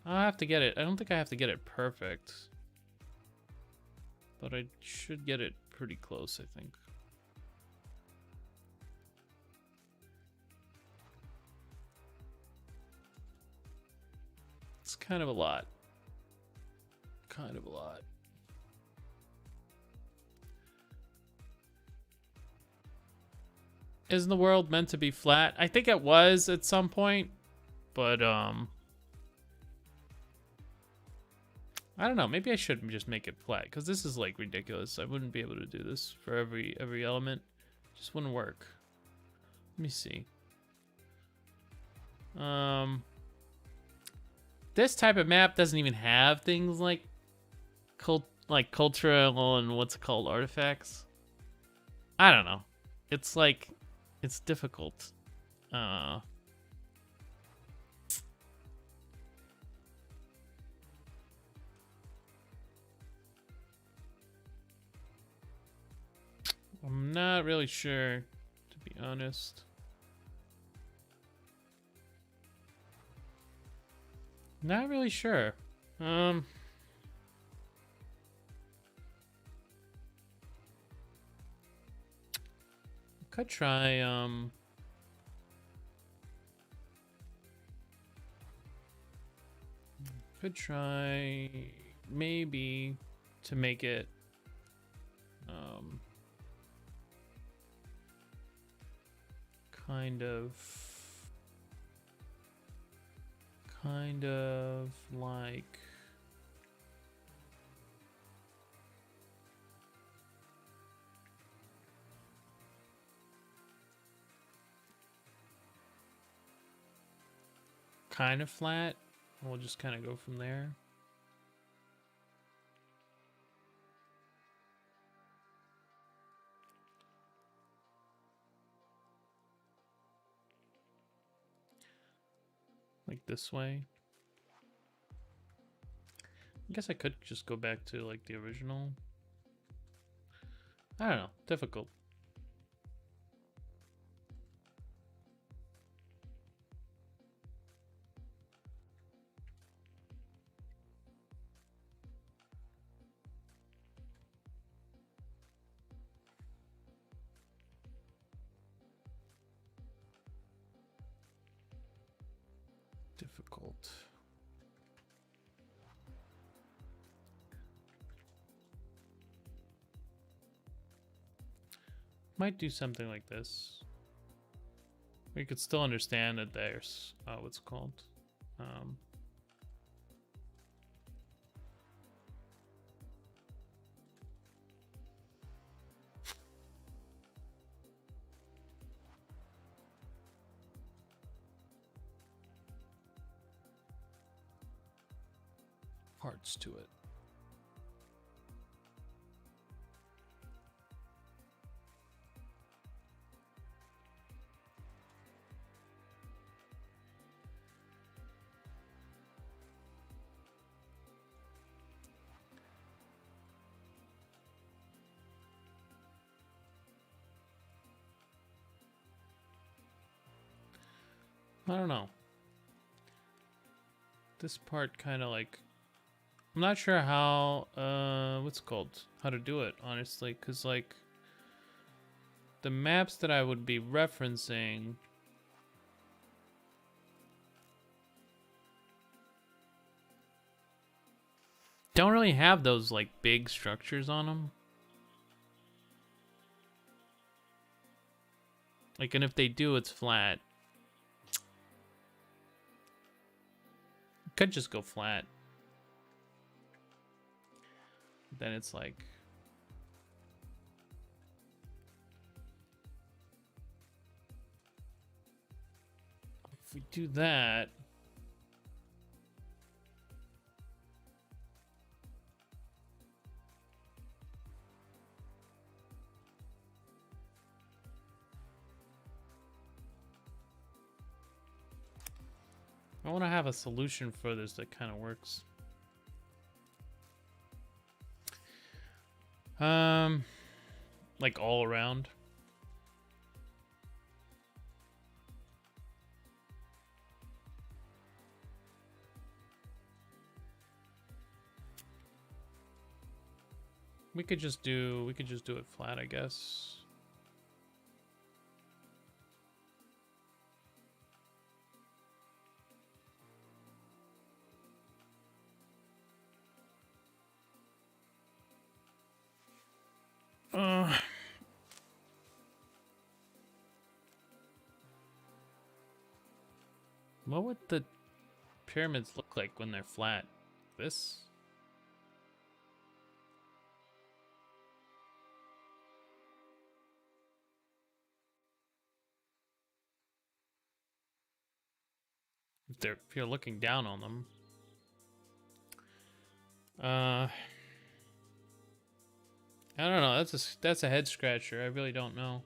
have to get it. I don't think I have to get it perfect, but I should get it pretty close, I think. It's kind of a lot. Kind of a lot. Isn't the world meant to be flat? I think it was at some point, but I don't know. Maybe I should just make it flat because this is like ridiculous. I wouldn't be able to do this for every element. It just wouldn't work. Let me see. This type of map doesn't even have things like cultural and what's it called, artifacts. I don't know. It's like, it's difficult. I'm not really sure, to be honest. Not really sure. Could try maybe to make it kind of like kind of flat. We'll just kind of go from there. Like this way. I guess I could just go back to like the original. I don't know. Difficult. Difficult. Might do something like this. We could still understand that there's what's it called? Parts to it. I don't know. This part kind of like, I'm not sure how, what's it called? How to do it, honestly, because like the maps that I would be referencing don't really have those like big structures on them. Like, and if they do, it's flat. Could just go flat. Then it's like, if we do that, I want to have a solution for this that kind of works. Like all around. We could just do it flat, I guess. What would the pyramids look like when they're flat? This? If you're looking down on them. I don't know. That's a head scratcher. I really don't know.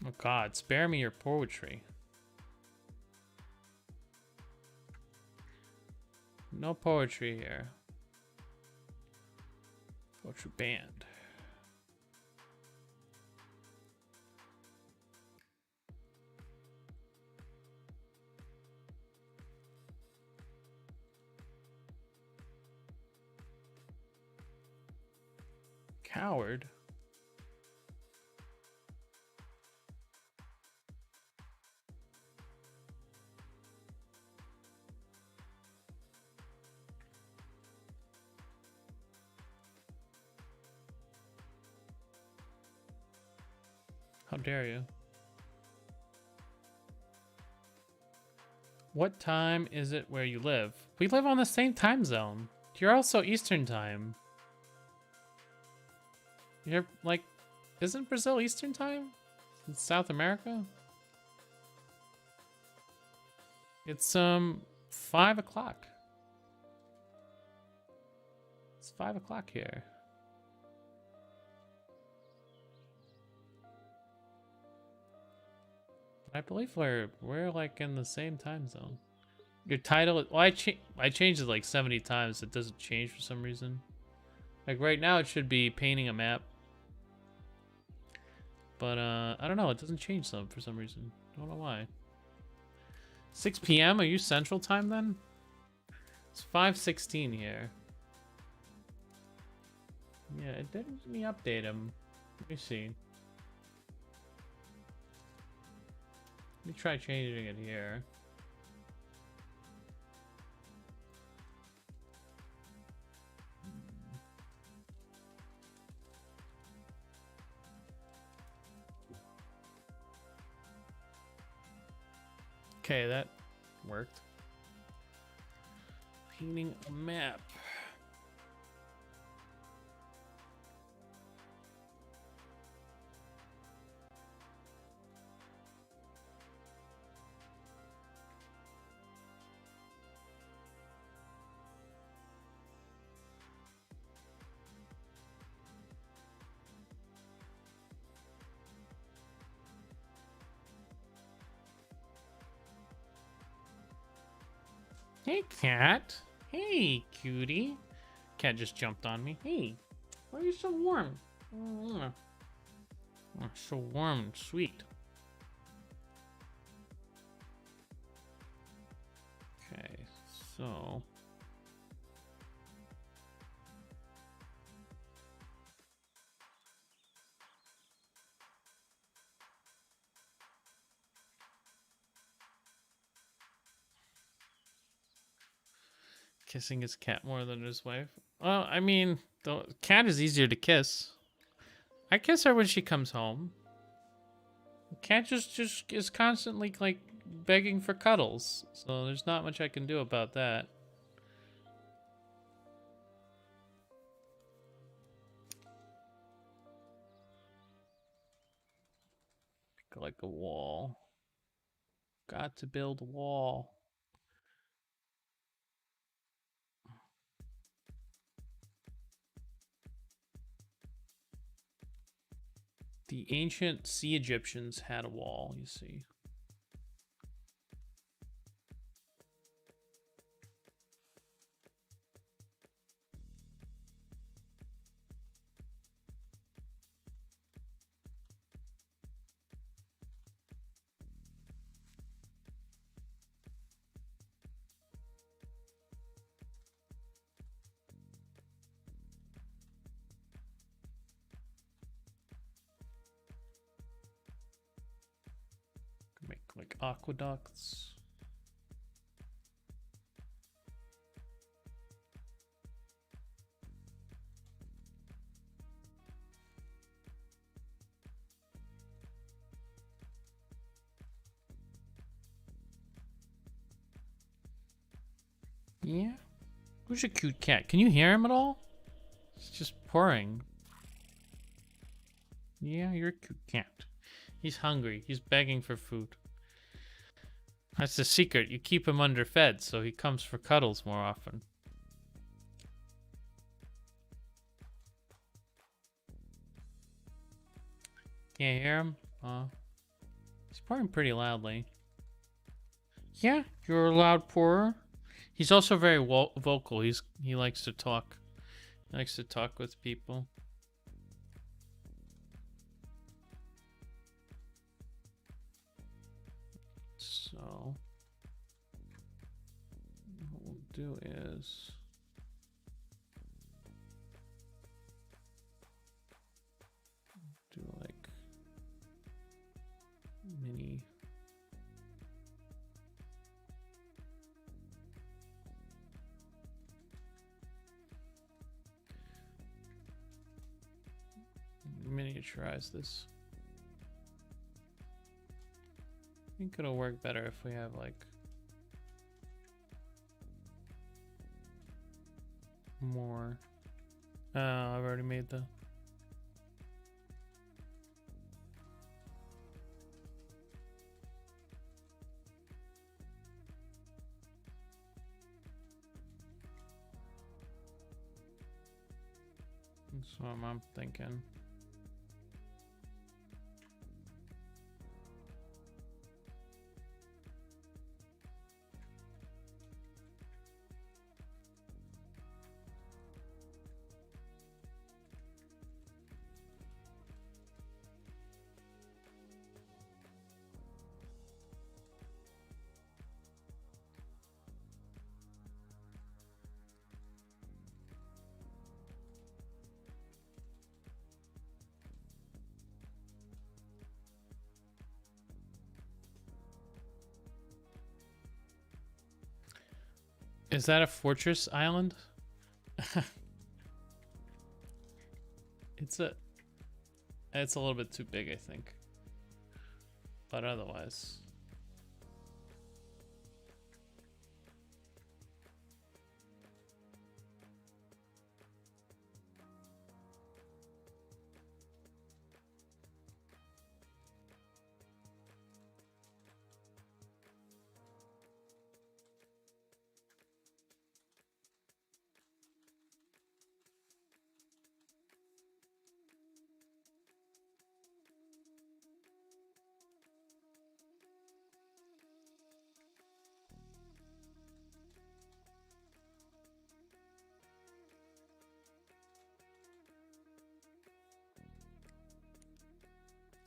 Oh God, spare me your poetry. No poetry here. Poetry banned. Coward? How dare you? What time is it where you live? We live on the same time zone. You're also Eastern time. You're like, isn't Brazil Eastern time? In South America? It's 5 o'clock. It's 5 o'clock here. I believe we're like in the same time zone. Your title, well, I changed it like 70 times. It doesn't change for some reason. Like right now, it should be painting a map, but I don't know. It doesn't change for some reason. I don't know why. 6 p.m. Are you Central Time then? It's 5:16 here. Yeah, it didn't let me update him. Let me see. Let me try changing it here. Okay, that worked. Painting a map. Hey, cat. Hey, cutie. Cat just jumped on me. Hey, why are you so warm? Oh, so warm and sweet. Okay, so... Kissing his cat more than his wife. Well, I mean, the cat is easier to kiss. I kiss her when she comes home. The cat just is constantly like begging for cuddles, so there's not much I can do about that. Like a wall. Got to build a wall. The ancient sea Egyptians had a wall, you see. Make like aqueducts. Yeah. Who's your cute cat? Can you hear him at all? It's just purring. Yeah, you're a cute cat. He's hungry. He's begging for food. That's the secret. You keep him underfed so he comes for cuddles more often. Can't hear him? He's purring pretty loudly. Yeah, you're a loud purrer. He's also very vocal. He likes to talk. He likes to talk with people. So what we'll do is do like mini miniaturize this. I think it'll work better if we have like more. Oh, I've already made the. That's what I'm thinking. Is that a fortress island? It's a little bit too big, I think. But otherwise.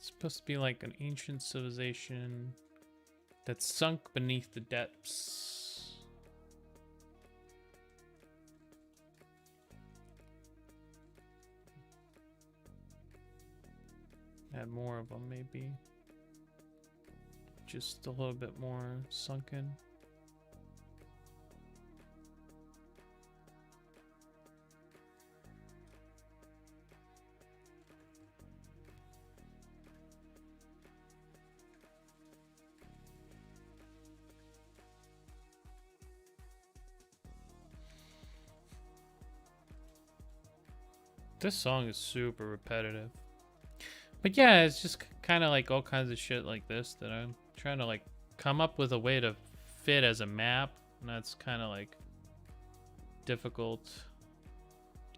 It's supposed to be like an ancient civilization that's sunk beneath the depths. Add more of them, maybe. Just a little bit more sunken. This song is super repetitive. But yeah, it's just kind of like all kinds of shit like this that I'm trying to like come up with a way to fit as a map. And that's kind of like difficult.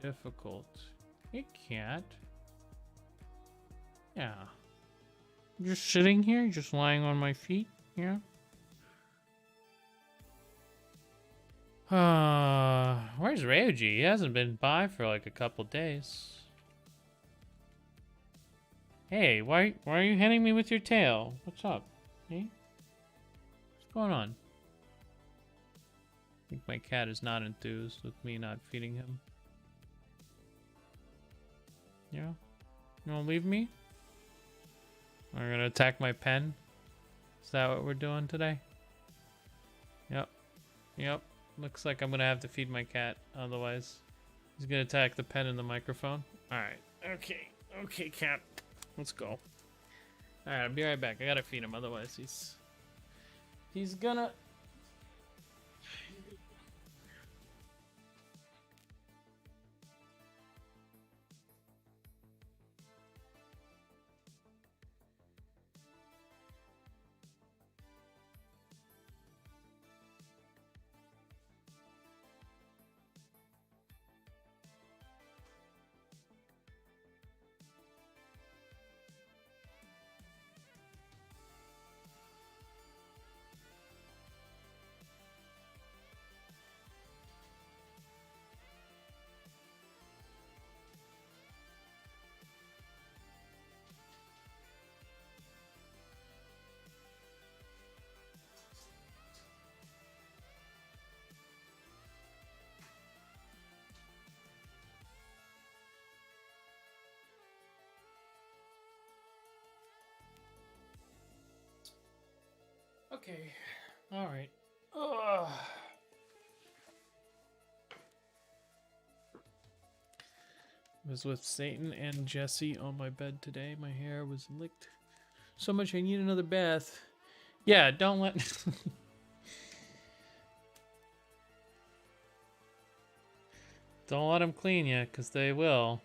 Difficult. Hey, cat. Yeah. Just sitting here, just lying on my feet. Yeah. Where's Ryoji? He hasn't been by for like a couple days. Hey, why are you hitting me with your tail? What's up? Hey? What's going on? I think my cat is not enthused with me not feeding him. Yeah? You wanna leave me? We're gonna attack my pen? Is that what we're doing today? Yep. Yep. Looks like I'm gonna have to feed my cat, otherwise he's gonna attack the pen and the microphone. Alright. Okay. Okay, cat. Let's go. Alright, I'll be right back. I gotta feed him, otherwise he's gonna... Okay. Alright. I was with Satan and Jesse on my bed today. My hair was licked so much I need another bath. Yeah, don't let... Don't let them clean you, because they will.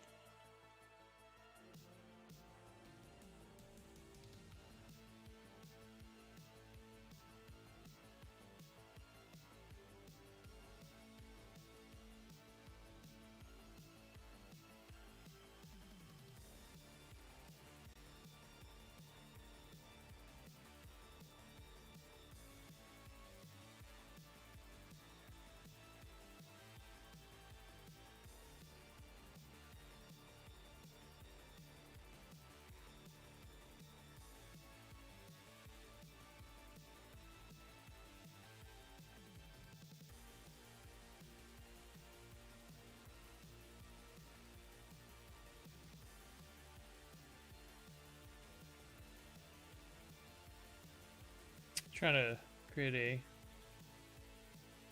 Trying to create a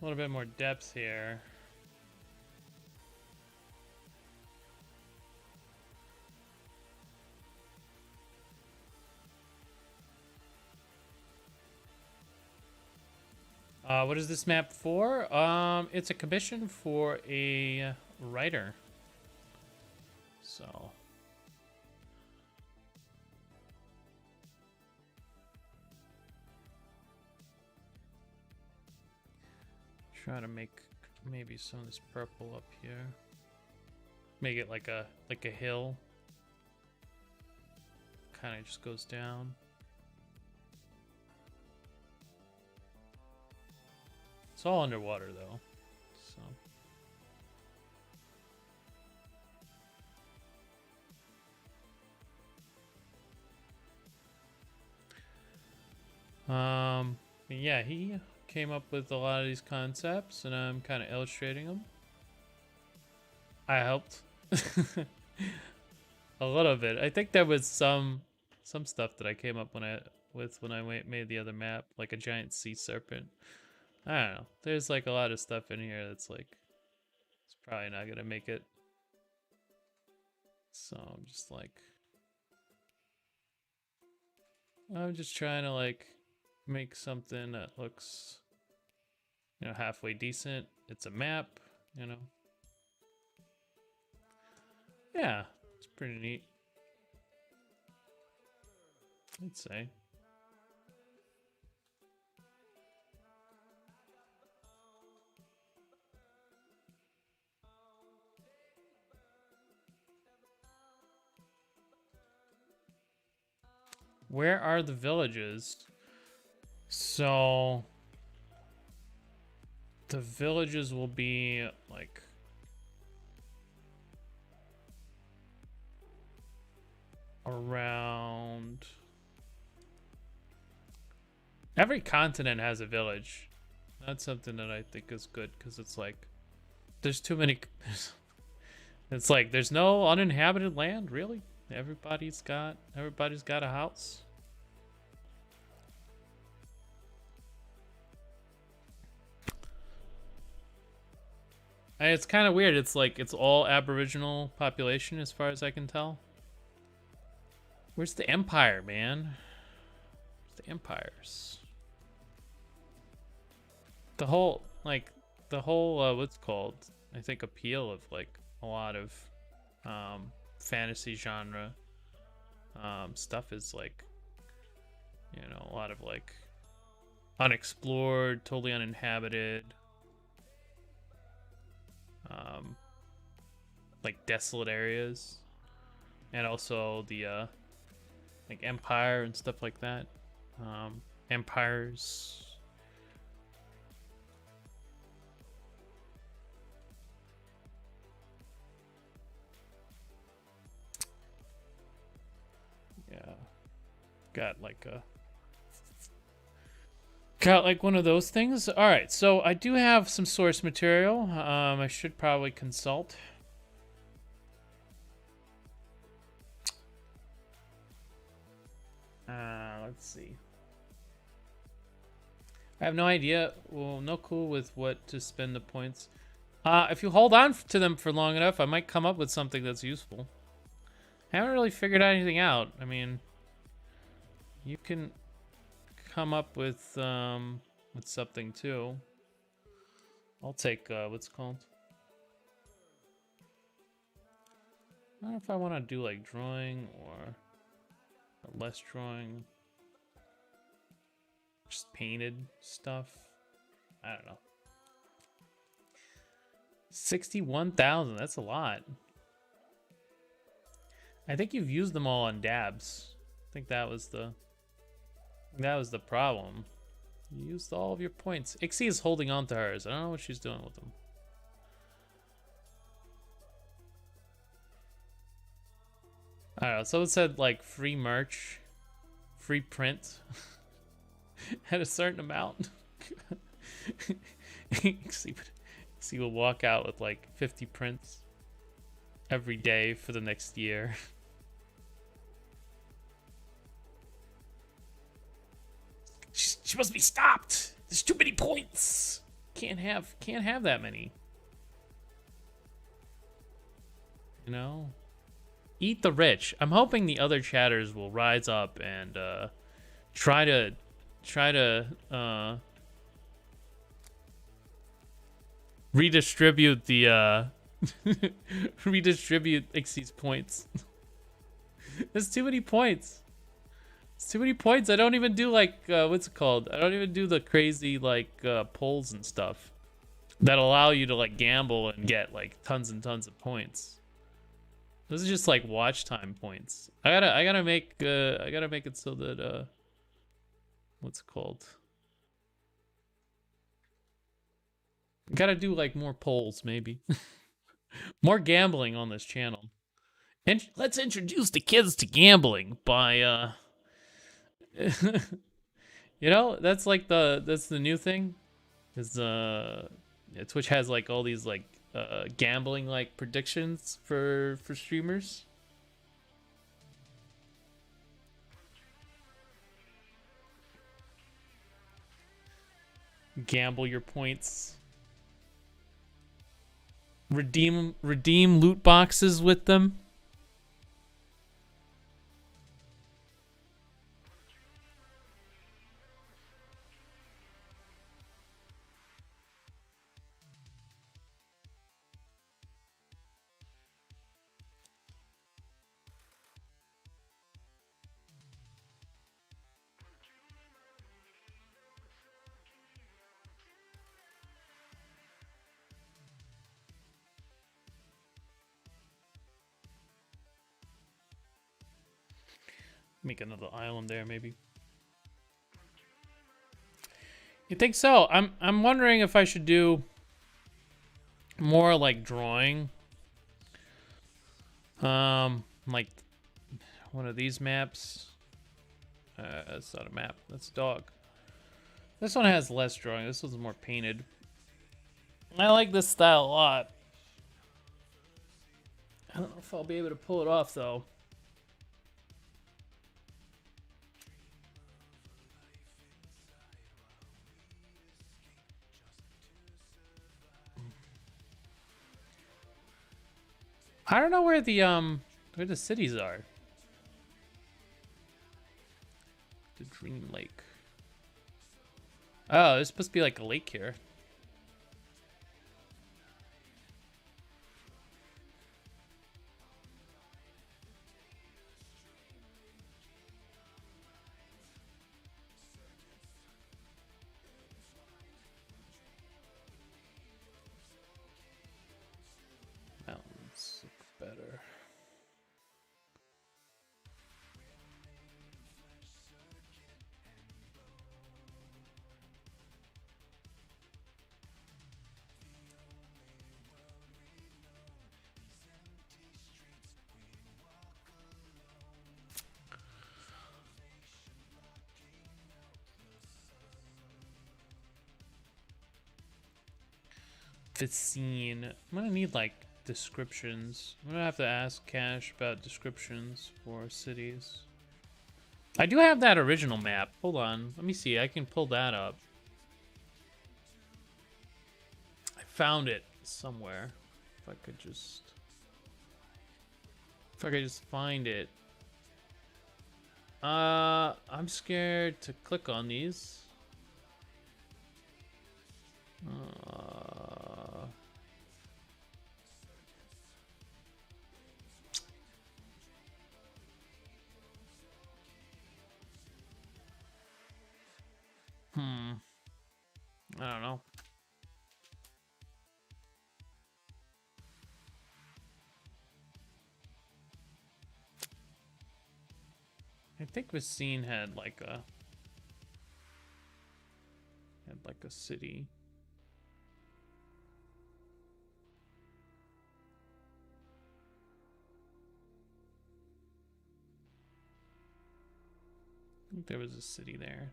little bit more depth here. What is this map for? It's a commission for a writer. So. Try to make maybe some of this purple up here. Make it like a hill. Kind of just goes down. It's all underwater though. So Yeah, he came up with a lot of these concepts, and I'm kind of illustrating them. I helped a little bit. I think there was some stuff that I came up when I made the other map, like a giant sea serpent. I don't know. There's like a lot of stuff in here that's like it's probably not gonna make it. So I'm just trying to like make something that looks, you know, halfway decent. It's a map, you know. Yeah, it's pretty neat, I'd say. Where are the villages? So the villages will be like around every continent has a village. That's something that I think is good because it's like there's too many. It's like there's no uninhabited land, really. Everybody's got a house. It's kind of weird. It's like it's all Aboriginal population as far as I can tell. Where's the empire, man? Where's the empires? The whole what's called, I think, appeal of like a lot of fantasy genre stuff is like, you know, a lot of like unexplored, totally uninhabited, like desolate areas, and also the like empire and stuff like that. Empires. Yeah. Got like one of those things. All right, so I do have some source material. I should probably consult. Let's see. I have no idea. Well, no clue with what to spend the points. If you hold on to them for long enough, I might come up with something that's useful. I haven't really figured anything out. I mean, you can come up with something too. I'll take what's it called. I don't know if I want to do like drawing or less drawing. Just painted stuff. I don't know. 61,000. That's a lot. I think you've used them all on dabs. I think that was the problem. You used all of your points. Ixie is holding on to hers. I don't know what she's doing with them. I don't know. Someone said like free merch, free print at a certain amount. Ixie will walk out with like 50 prints every day for the next year. She must be stopped. There's too many points. Can't have that many. You know? Eat the rich. I'm hoping the other chatters will rise up and try to redistribute the redistribute Ixie's points. There's too many points. It's too many points. I don't even do like what's it called? I don't even do the crazy like polls and stuff that allow you to like gamble and get like tons and tons of points. This is just like watch time points. I gotta make it so that what's it called? I gotta do like more polls, maybe. More gambling on this channel. And let's introduce the kids to gambling by You know, that's like that's the new thing. Is Twitch has like all these like gambling like predictions for streamers. Gamble your points. Redeem loot boxes with them. Make another island there, maybe. You think so? I'm wondering if I should do more like drawing. Like one of these maps. That's not a map. That's a dog. This one has less drawing. This one's more painted. I like this style a lot. I don't know if I'll be able to pull it off though. I don't know where the cities are. The Dream Lake. Oh, there's supposed to be like a lake here. Mountains look better. Fifth scene. I'm gonna need like descriptions. I'm gonna have to ask Cash about descriptions for cities. I do have that original map. Hold on. Let me see. I can pull that up. I found it somewhere. If I could just find it. I'm scared to click on these. I don't know. I think Vicine had like a city. I think there was a city there.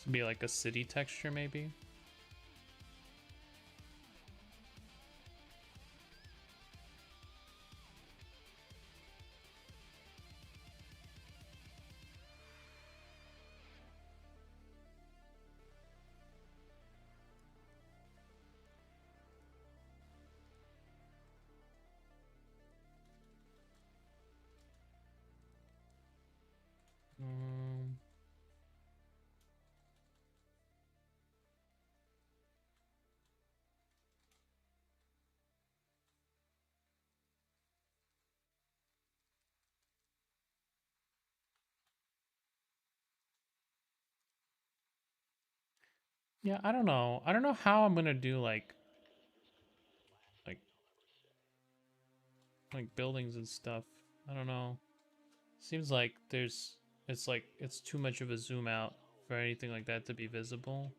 To be like a city texture, maybe. Yeah, I don't know. I don't know how I'm gonna do like like buildings and stuff. I don't know. Seems like it's too much of a zoom out for anything like that to be visible.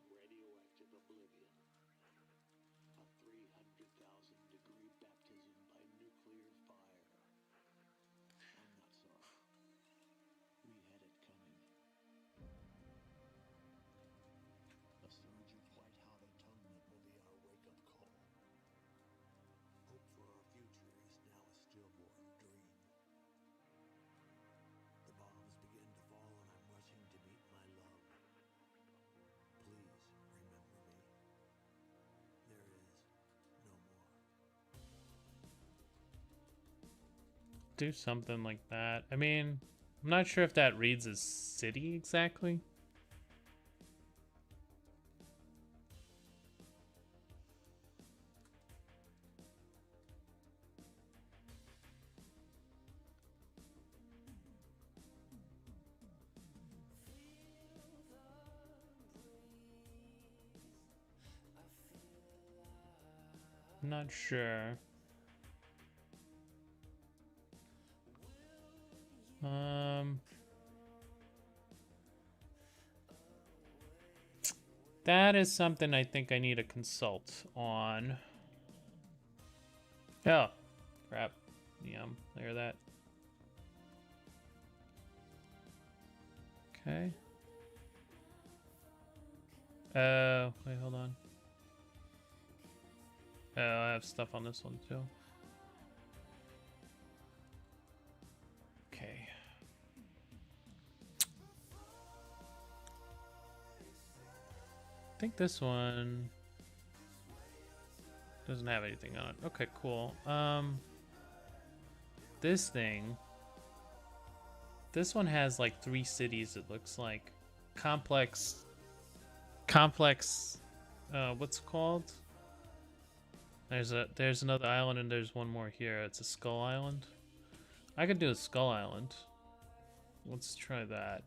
Do something like that. I mean, I'm not sure if that reads as city exactly. I'm not sure. That is something I think I need to consult on. Oh, crap. Clear that. Okay. Wait, hold on. Oh, I have stuff on this one too. Okay. I think this one doesn't have anything on it. Okay, cool. This one has like 3 cities, it looks like. Complex, what's it called? There's another island and there's one more here. It's a Skull Island. I could do a Skull Island. Let's try that.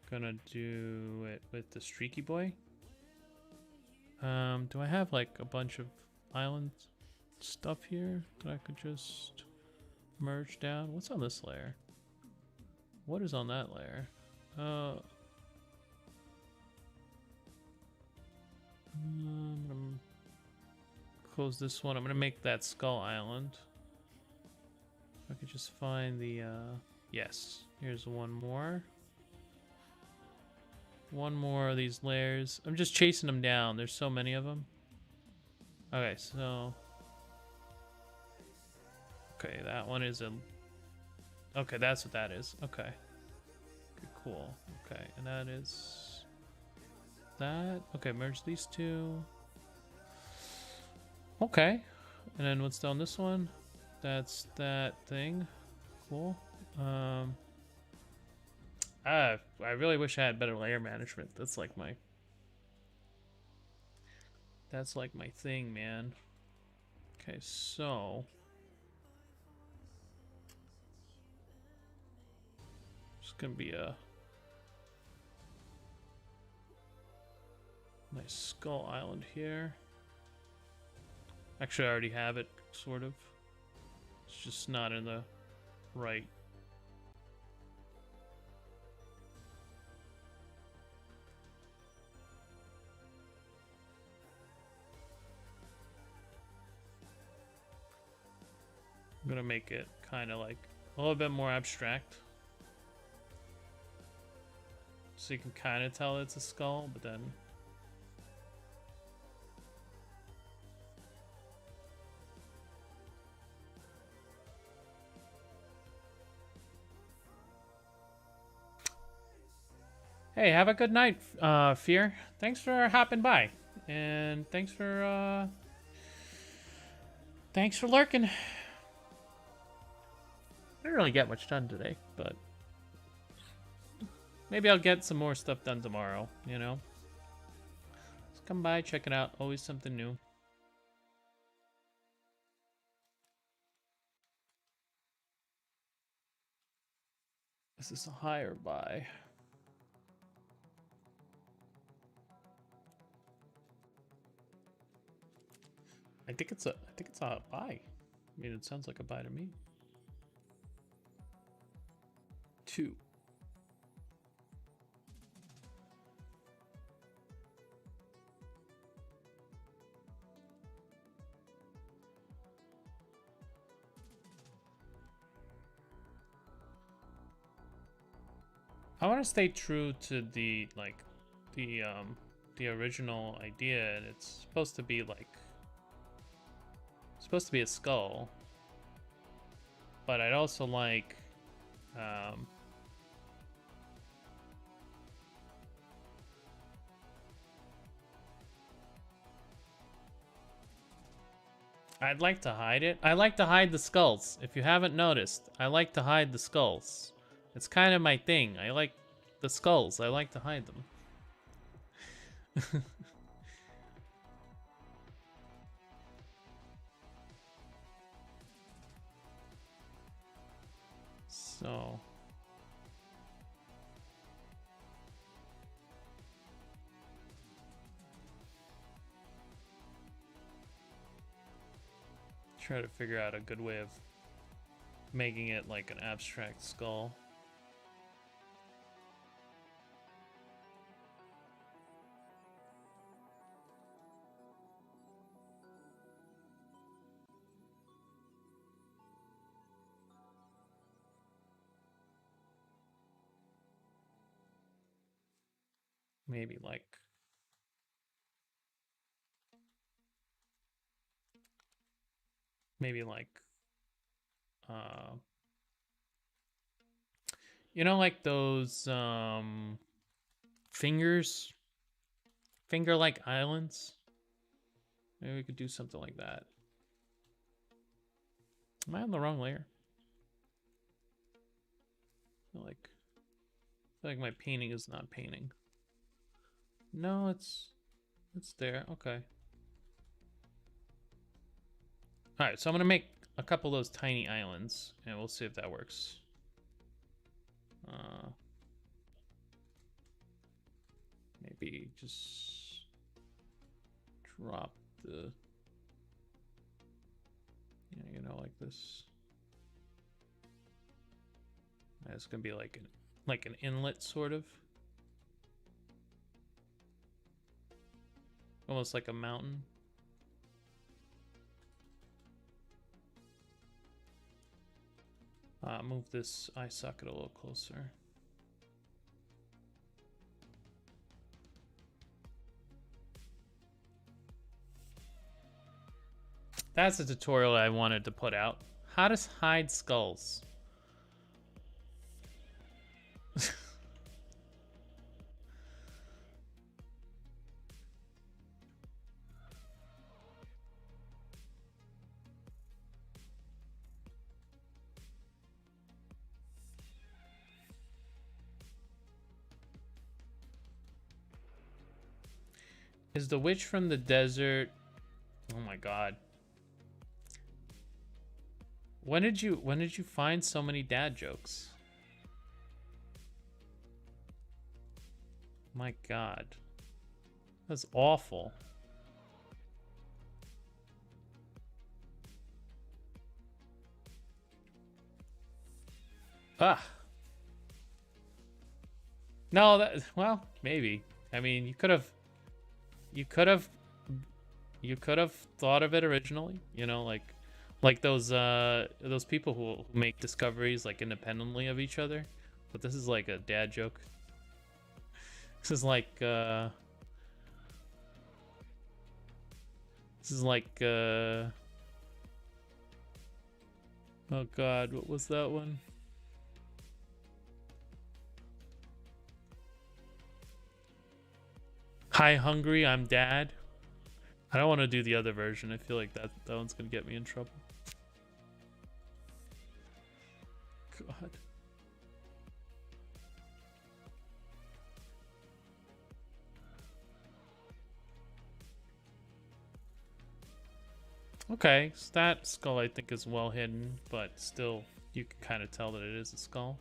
Gonna do it with the Streaky Boy. Do I have like a bunch of island stuff here that I could just merge down? What's on this layer? What is on that layer? I'm gonna close this one. I'm gonna make that Skull Island. If I could just find the yes, here's one more. One more of these layers. I'm just chasing them down. There's so many of them. Okay, so okay, that one is a okay, that's what that is. Okay. Okay, cool. Okay, and that is that. Okay, merge these two. Okay. And then what's down this one? That's that thing. Cool. I really wish I had better layer management. That's like my thing, man. Okay, so it's gonna be a nice Skull Island here. Actually, I already have it, sort of. It's just not in the right. I'm gonna make it kind of like a little bit more abstract. So you can kind of tell it's a skull, but then... Hey, have a good night, Fear. Thanks for hopping by. And thanks for lurking. I didn't really get much done today, but maybe I'll get some more stuff done tomorrow, you know? Just come by, check it out. Always something new. Is this a high or buy? I think it's a buy. I mean, it sounds like a buy to me. 2. I want to stay true to the original idea, and it's supposed to be like a skull, but I'd also like I'd like to hide it. I like to hide the skulls. If you haven't noticed, I like to hide the skulls. It's kind of my thing. I like the skulls. I like to hide them. So... try to figure out a good way of making it like an abstract skull. Maybe like you know, like those finger-like islands. Maybe we could do something like that. Am I on the wrong layer? I feel like my painting is not painting. No, it's there. Okay. All right, so I'm gonna make a couple of those tiny islands, and we'll see if that works. Maybe just drop the, you know, like this. It's gonna be like an inlet, sort of, almost like a mountain. Move this eye socket a little closer. That's a tutorial I wanted to put out. How to hide skulls. Is the witch from the desert? Oh my god. When did you find so many dad jokes? My god. That's awful. Ah. No, well, maybe. I mean, you could have thought of it originally, you know, like those people who make discoveries like independently of each other. But this is like a dad joke. This is like oh god, what was that one? Hi Hungry, I'm Dad. I don't want to do the other version. I feel like that one's gonna get me in trouble. God. Okay, so that skull I think is well hidden, but still you can kind of tell that it is a skull.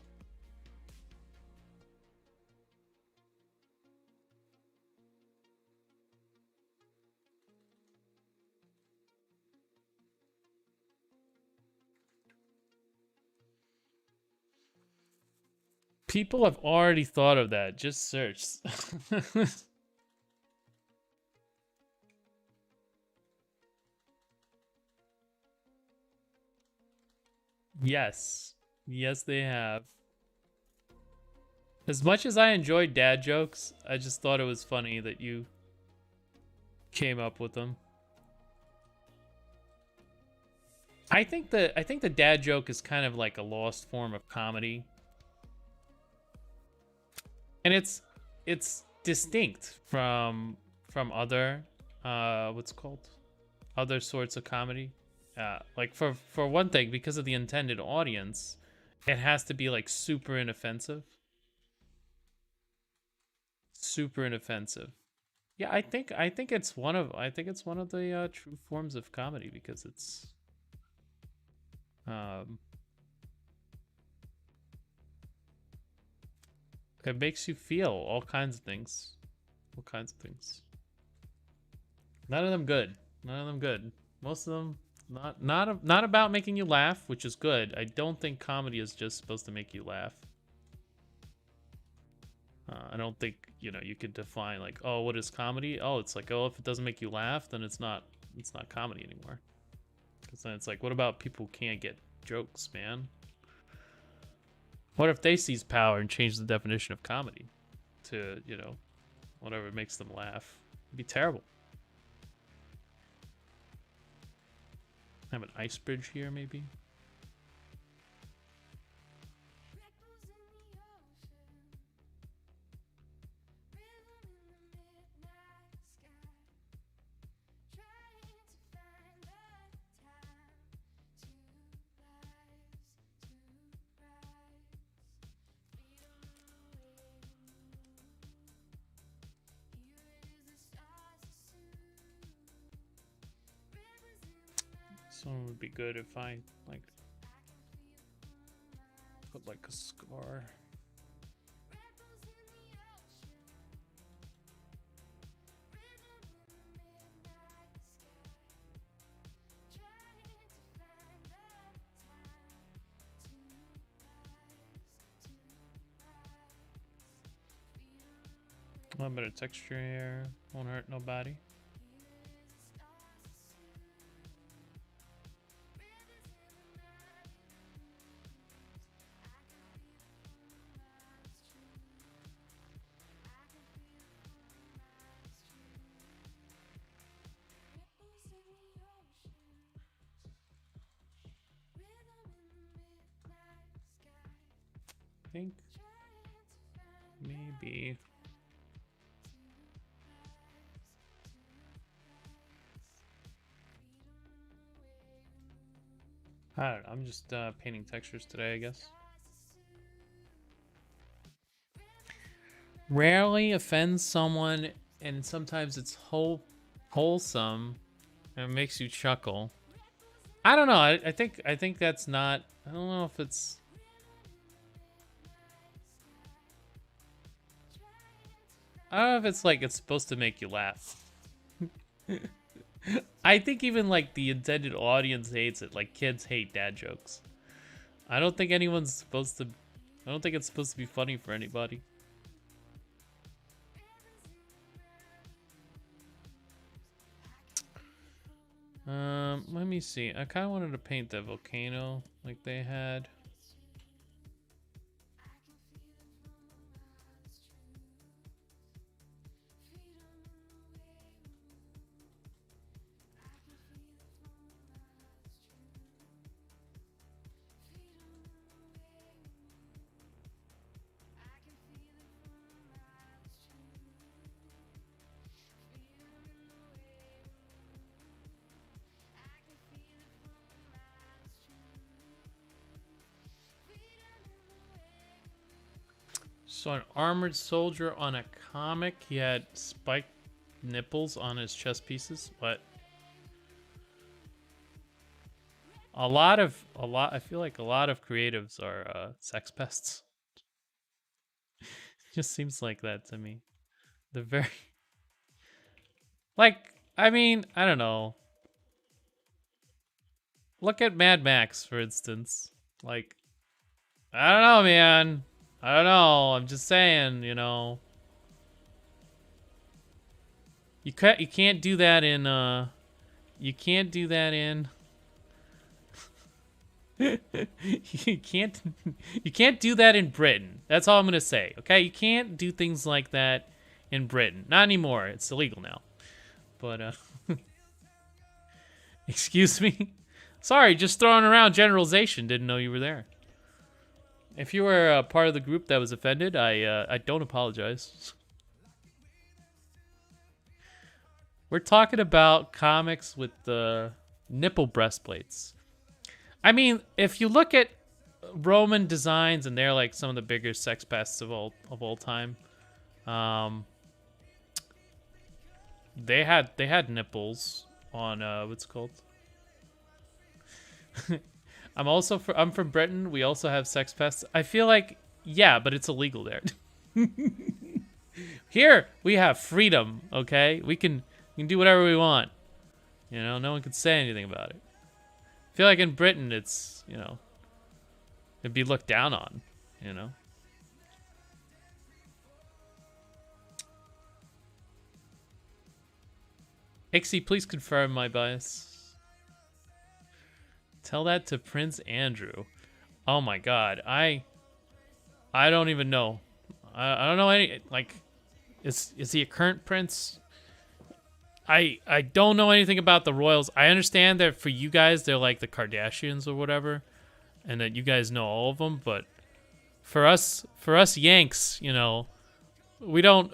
People have already thought of that. Just search. Yes. Yes, they have. As much as I enjoyed dad jokes, I just thought it was funny that you came up with them. I think the dad joke is kind of like a lost form of comedy. And it's distinct from other what's it called? Other sorts of comedy. Like for one thing, because of the intended audience, it has to be like super inoffensive. Super inoffensive. Yeah, I think it's one of the true forms of comedy because it's it makes you feel all kinds of things. All kinds of things. None of them good. None of them good. Most of them not about making you laugh, which is good. I don't think comedy is just supposed to make you laugh. I don't think, you know, you could define like, oh, what is comedy? Oh, it's like, oh, if it doesn't make you laugh, then it's not comedy anymore. Because then it's like, what about people who can't get jokes, man? What if they seize power and change the definition of comedy to, you know, whatever makes them laugh? It'd be terrible. Have an ice bridge here, maybe? Someone would be good if I like put like a scar. A little bit of texture here, won't hurt nobody. I think maybe I don't know. I'm just painting textures today, I guess. Rarely offends someone, and sometimes it's wholesome, and it makes you chuckle. I don't know. I think that's not. I don't know if it's. I don't know if it's like it's supposed to make you laugh. I think even like the intended audience hates it. Like kids hate dad jokes. I don't think anyone's supposed to. I don't think it's supposed to be funny for anybody. Let me see. I kind of wanted to paint the volcano like they had. So an armored soldier on a comic, he had spiked nipples on his chest pieces. What? I feel like a lot of creatives are sex pests. Just seems like that to me. The very like, I mean, I don't know. Look at Mad Max, for instance. Like, I don't know, man. I don't know. I'm just saying, you know. You can't do that in you can't do that in you can't you can't do that in Britain. That's all I'm gonna say. Okay, you can't do things like that in Britain. Not anymore. It's illegal now. But excuse me. Sorry, just throwing around generalization. Didn't know you were there. If you were a part of the group that was offended, I don't apologize. We're talking about comics with the nipple breastplates. I mean, if you look at Roman designs, and they're like some of the bigger sex pests of all time. They had nipples on what's it called? I'm from Britain. We also have sex pests. I feel like yeah, but it's illegal there. Here we have freedom. Okay, we can do whatever we want. You know, no one can say anything about it. I feel like in Britain, it's, you know, it'd be looked down on, you know. Ixie, please confirm my bias. Tell that to Prince Andrew. Oh my God, I don't even know. I don't know any, like, is he a current prince? I don't know anything about the royals. I understand that for you guys, they're like the Kardashians or whatever, and that you guys know all of them. But for us Yanks, you know, we don't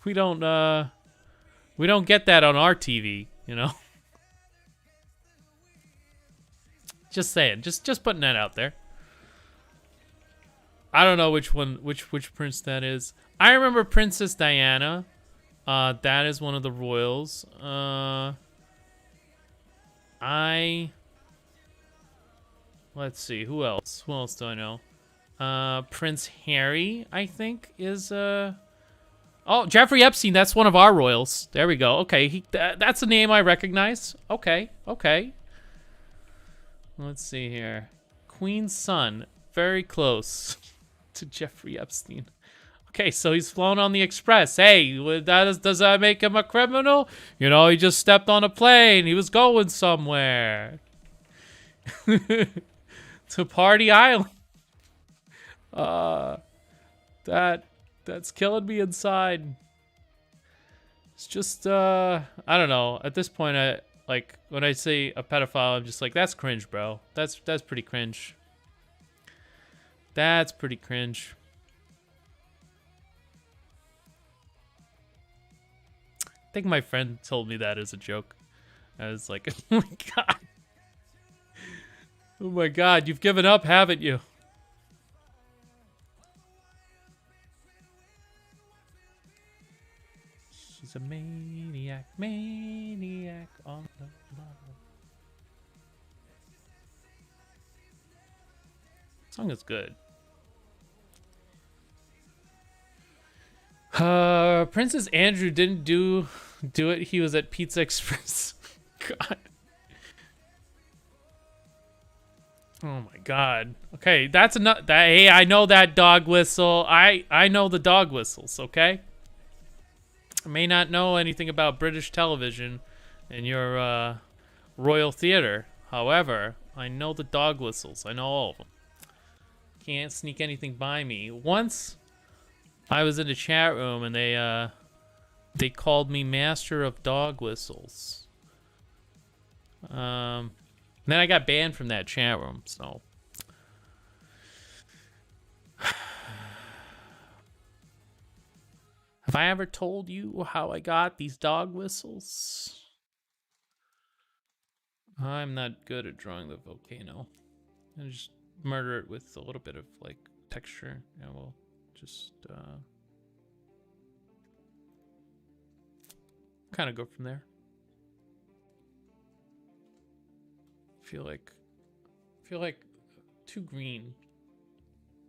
we don't get that on our TV, you know. Just saying, just putting that out there. I don't know which prince that is. I remember Princess Diana. That is one of the royals. Let's see, who else? Who else do I know? Prince Harry, I think, is oh, Jeffrey Epstein. That's one of our royals. There we go. Okay, that's a name I recognize. Okay. Let's see here. Queen's son, very close to Jeffrey Epstein. Okay, so he's flown on the Express. Hey, does that make him a criminal? You know, he just stepped on a plane. He was going somewhere. To Party Island. That's killing me inside. It's just, I don't know. At this point, like, when I say a pedophile, I'm just like, that's cringe, bro. That's pretty cringe. That's pretty cringe. I think my friend told me that as a joke. I was like, oh my God. Oh my God, you've given up, haven't you? She's a maniac on the block. Song is good. Princess Andrew didn't do it. He was at Pizza Express. God. Oh my God. Okay, that's enough. Hey, I know that dog whistle. I know the dog whistles. Okay. I may not know anything about British television and your Royal Theatre. However, I know the dog whistles. I know all of them. Can't sneak anything by me. Once I was in a chat room and they called me Master of Dog Whistles. Then I got banned from that chat room, so. Have I ever told you how I got these dog whistles? I'm not good at drawing the volcano. I just murder it with a little bit of, like, texture, and we'll just kind of go from there. Feel like too green.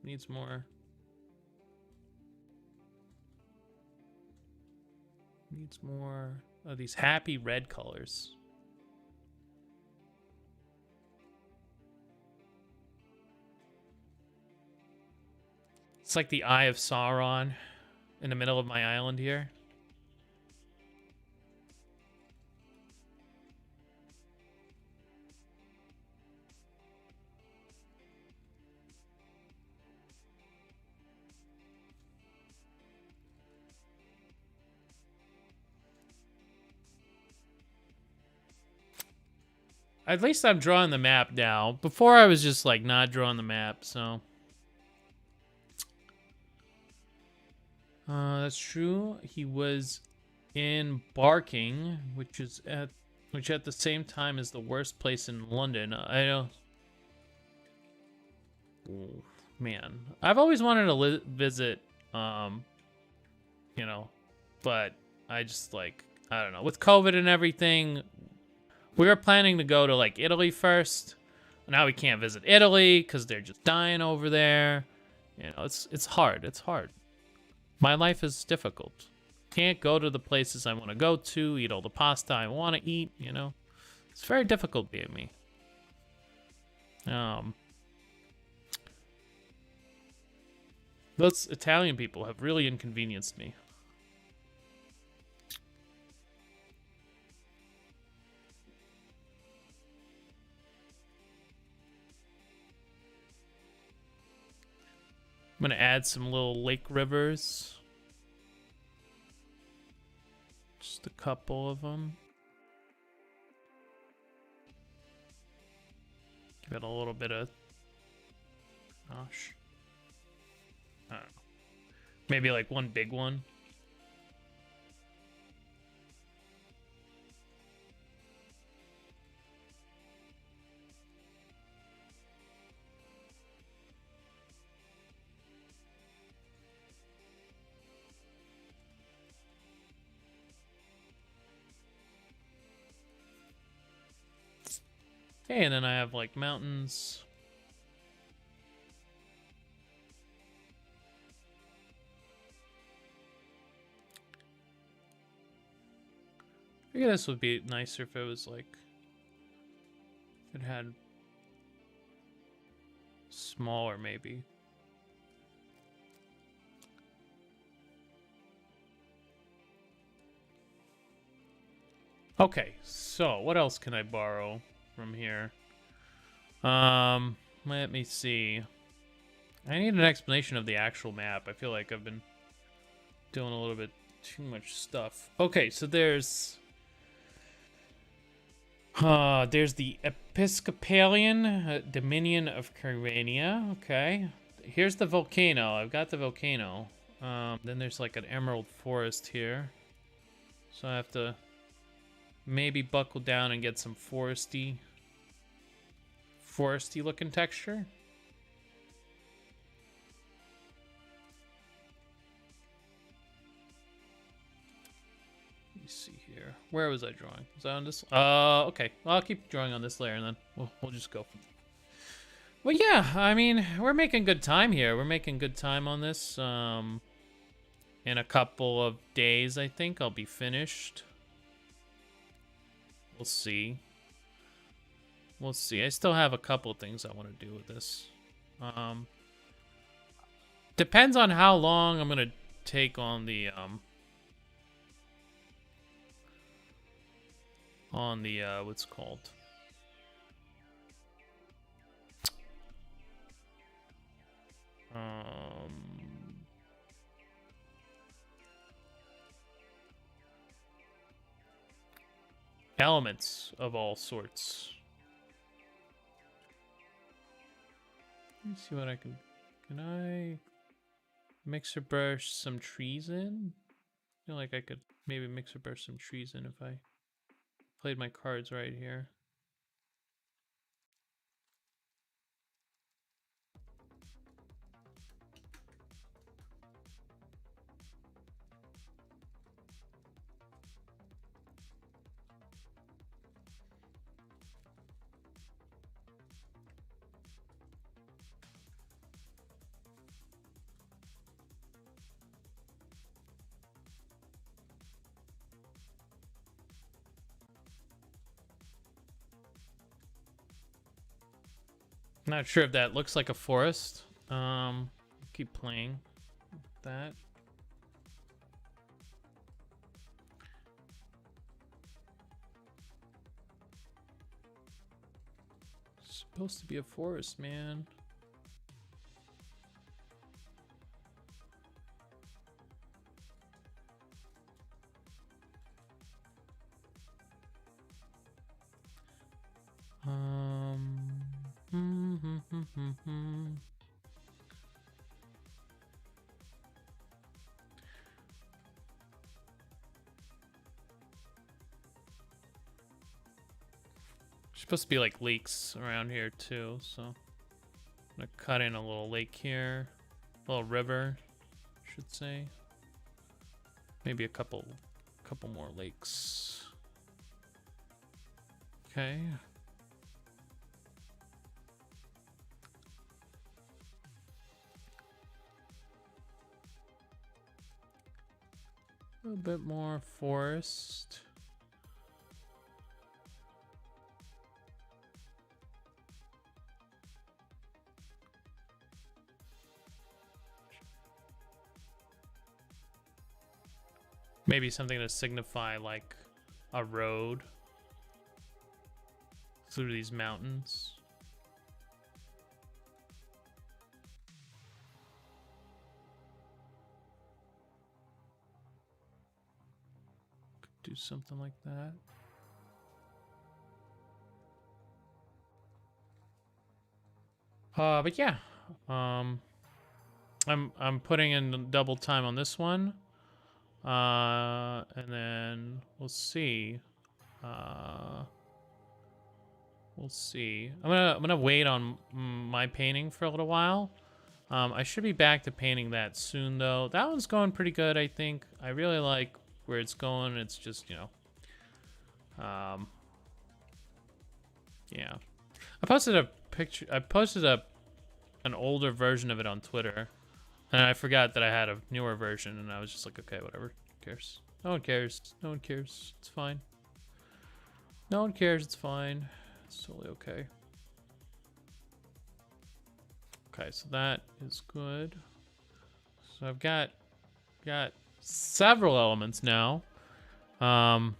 Needs more. Needs more of these happy red colors. It's like the Eye of Sauron in the middle of my island here. At least I'm drawing the map now. Before I was just like not drawing the map, so. That's true. He was in Barking, which at the same time is the worst place in London. I don't. Oh, man, I've always wanted to visit. You know, but I just like I don't know. With COVID and everything, we were planning to go to like Italy first. Now we can't visit Italy because they're just dying over there. You know, it's hard. It's hard. My life is difficult. Can't go to the places I want to go to, eat all the pasta I want to eat, you know. It's very difficult being me. Those Italian people have really inconvenienced me. I'm gonna add some little lake rivers. Just a couple of them. Give it a little bit of... Gosh. I don't know. Maybe like one big one. Okay, and then I have like mountains. I guess this would be nicer if it was like, if it had smaller maybe. Okay, so what else can I borrow from here? Let me see. I need an explanation of the actual map. I feel like I've been doing a little bit too much stuff. Okay, so there's the Episcopalian Dominion of Carvania. Okay. Here's the volcano. I've got the volcano. Then there's like an emerald forest here. So I have to maybe buckle down and get some foresty looking texture. Let me see here. Where was I drawing? Was I on this? Okay. Well, I'll keep drawing on this layer and then we'll just go from there. Well, yeah, I mean, we're making good time here. We're making good time on this. In a couple of days, I think I'll be finished. We'll see. We'll see. I still have a couple things I want to do with this. Depends on how long I'm gonna take on the what's it called? Elements of all sorts. Let me see what I can I mixer brush some trees in? I feel like I could maybe mixer brush some trees in if I played my cards right here. Not sure if that looks like a forest. Keep playing with that. It's supposed to be a forest, man. Supposed to be like lakes around here too, so I'm gonna cut in a little lake here, a little river, I should say. Maybe a couple more lakes. Okay. A bit more forest. Maybe something to signify like a road through these mountains. Could do something like that. But yeah, I'm putting in double time on this one. And then we'll see. We'll see. I'm gonna wait on my painting for a little while. I should be back to painting that soon though. That one's going pretty good, I think. I really like where it's going. It's just, you know, yeah. I posted a picture. I posted an older version of it on Twitter. And I forgot that I had a newer version, and I was just like, okay, whatever. Who cares? No one cares. No one cares. It's fine. No one cares. It's fine. It's totally okay. Okay, so that is good. So I've got several elements now. I'm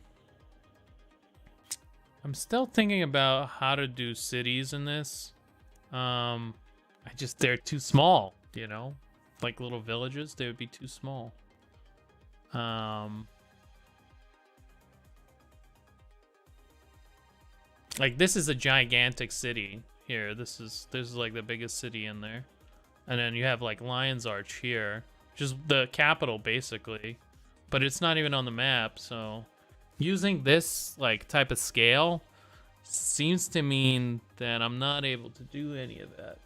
still thinking about how to do cities in this. They're too small, you know? Like little villages, they would be too small. Like this is a gigantic city here. This is like the biggest city in there. And then you have like Lion's Arch here, just the capital basically, but it's not even on the map. So using this like type of scale seems to mean that I'm not able to do any of that.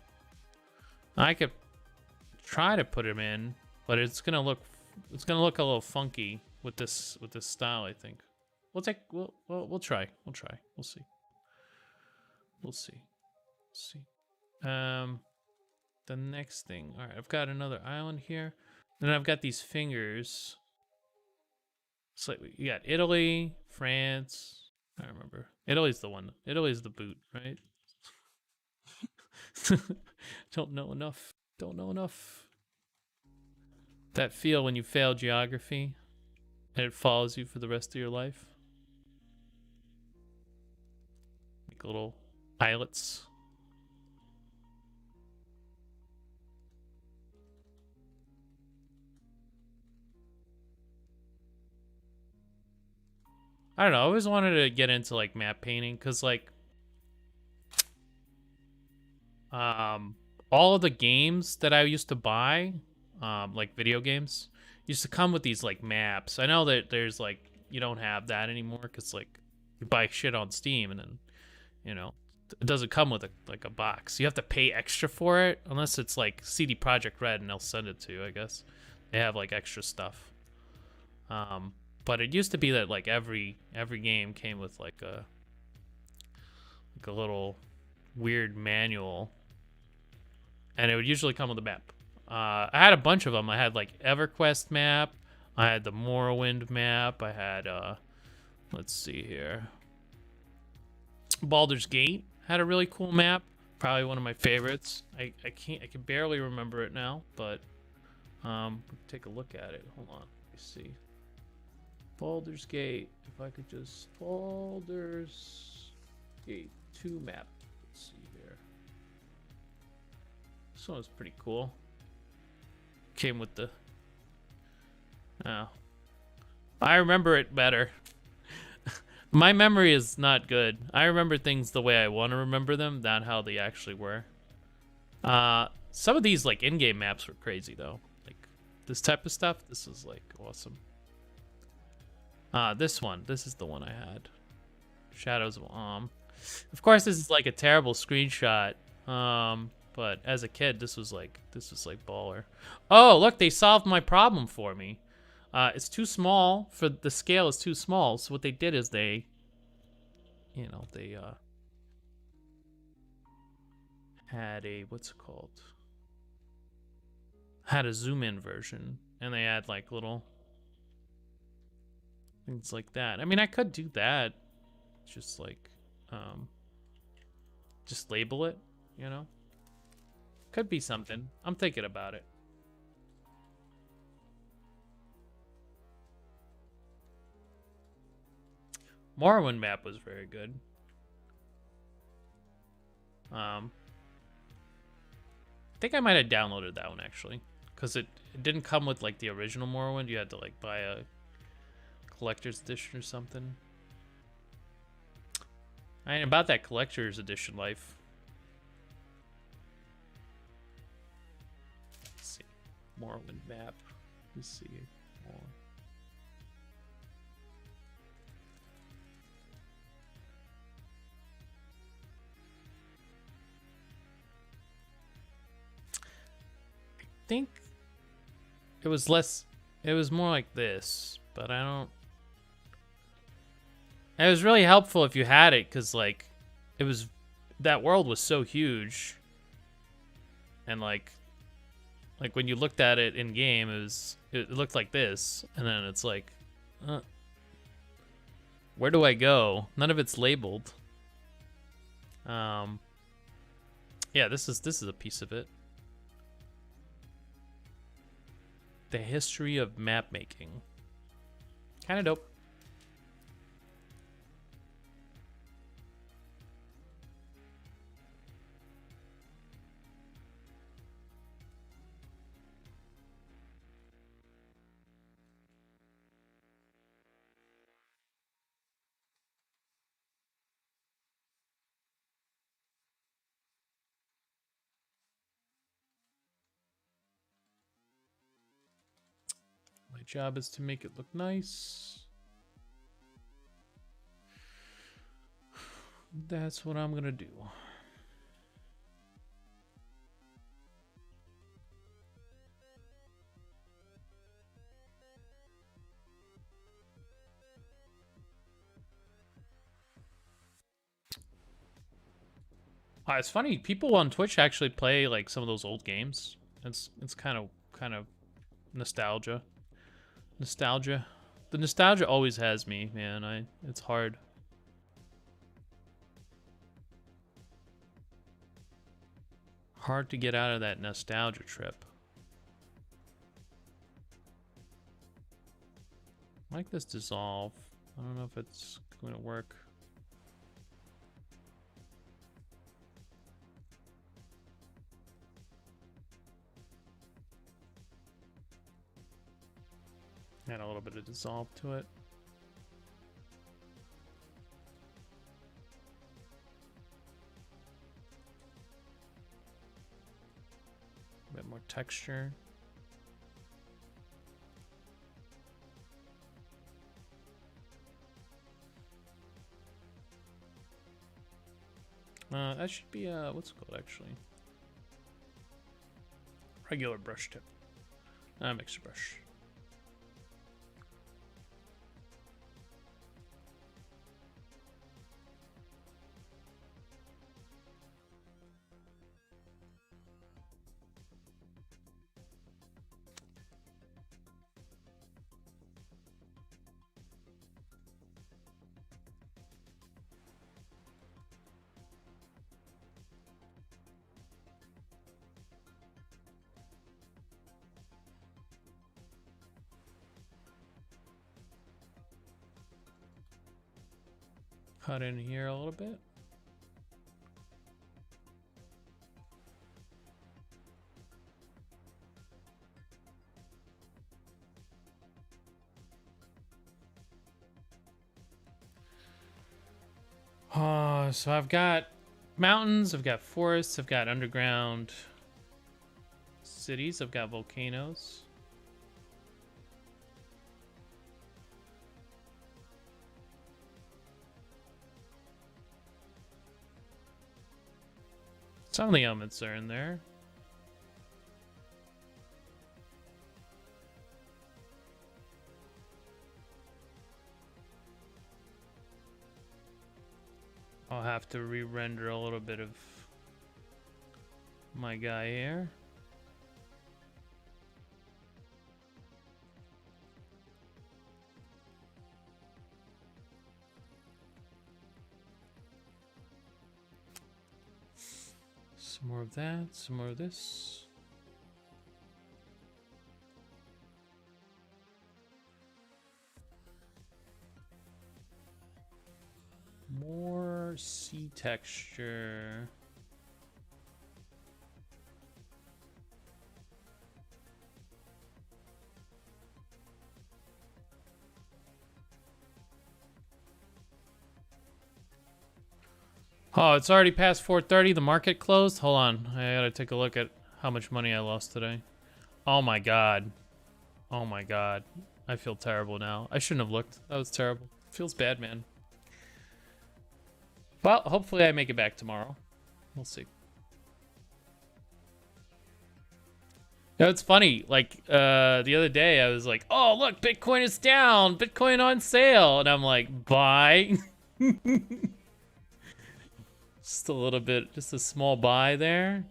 I could try to put him in, but it's gonna look a little funky with this style. I think we'll try. We'll see. The next thing. All right, I've got another island here, and then I've got these fingers. It's like you got Italy, France. I remember Italy's the one. Italy's the boot, right? Don't know enough. That feel when you fail geography and it follows you for the rest of your life. Like little islets. I don't know. I always wanted to get into like map painting because like all of the games that I used to buy, like video games, used to come with these like maps. I know that there's like you don't have that anymore because like you buy shit on Steam and then, you know, it doesn't come with a box. You have to pay extra for it unless it's like CD Projekt Red and they'll send it to you. I guess they have like extra stuff. But it used to be that like every game came with like a little weird manual, and it would usually come with a map. I had a bunch of them. I had like EverQuest map. I had the Morrowind map. I had let's see here. Baldur's Gate had a really cool map. Probably one of my favorites. I can barely remember it now, but take a look at it. Hold on, let me see. Baldur's Gate. If I could just Baldur's Gate 2 map. Let's see here. This one was pretty cool. Came with the. Oh, I remember it better. My memory is not good. I remember things the way I want to remember them, not how they actually were. Some of these like in-game maps were crazy though. Like this type of stuff, this is like awesome. This is the one I had. Shadows of Of course, this is like a terrible screenshot. But as a kid, this was like baller. Oh, look, they solved my problem for me. It's too small for the scale is too small. So what they did is they had a what's it called? Had a zoom in version, and they had like little things like that. I mean, I could do that. Just like just label it, you know? Could be something. I'm thinking about it. Morrowind map was very good. I think I might have downloaded that one actually, because it didn't come with like the original Morrowind. You had to like buy a collector's edition or something. I ain't about that collector's edition life. Let's see, Morrowind map. Let's see. I think it was less. It was more like this, but I don't. It was really helpful if you had it, because like, it was that world was so huge, and like when you looked at it in game, it looked like this, and then it's like, where do I go? None of it's labeled. Yeah, this is a piece of it. The history of map making. Kind of dope. My job is to make it look nice. That's what I'm gonna do. It's funny. People on Twitch actually play like some of those old games. It's kind of nostalgia. Nostalgia. The nostalgia always has me, man. It's hard. Hard to get out of that nostalgia trip. I like this dissolve. I don't know if it's going to work. Add a little bit of dissolve to it. A bit more texture. That should be what's it called actually? Regular brush tip. Mixer brush. cut in here a little bit. So I've got mountains, I've got forests, I've got underground cities, I've got volcanoes. Some of the elements are in there. I'll have to re-render a little bit of my guy here. Some more of that, some more of this. More sea texture. Oh, it's already past 4:30. The market closed. Hold on. I gotta take a look at how much money I lost today. Oh my god. Oh my god. I feel terrible now. I shouldn't have looked. That was terrible. Feels bad, man. Well, hopefully I make it back tomorrow. We'll see. You know, it's funny. Like, the other day I was like, oh, look, Bitcoin is down. Bitcoin on sale. And I'm like, buy. Just a little bit, just a small buy there.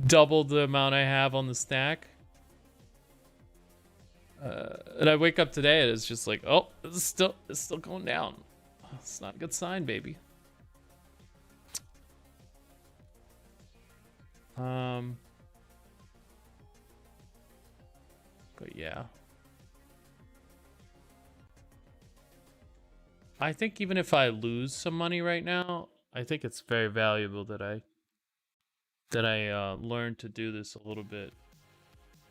Double the amount I have on the stack. And I wake up today and it's just like, oh, it's still going down. It's not a good sign, baby. But yeah. I think even if I lose some money right now, I think it's very valuable that I learned to do this a little bit.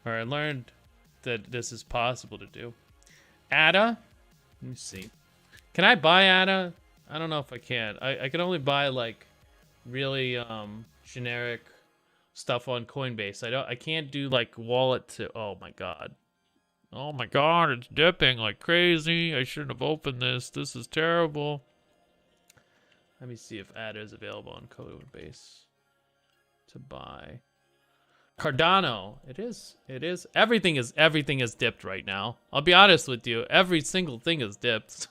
Or I learned that this is possible to do. ADA? Let me see. Can I buy ADA? I don't know if I can. I can only buy like really generic stuff on Coinbase. I can't do like wallet to. Oh my god. Oh my god, it's dipping like crazy. I shouldn't have opened this. This is terrible. Let me see if ADA is available on Coinbase to buy. Cardano. It is. Everything is dipped right now. I'll be honest with you. Every single thing is dipped.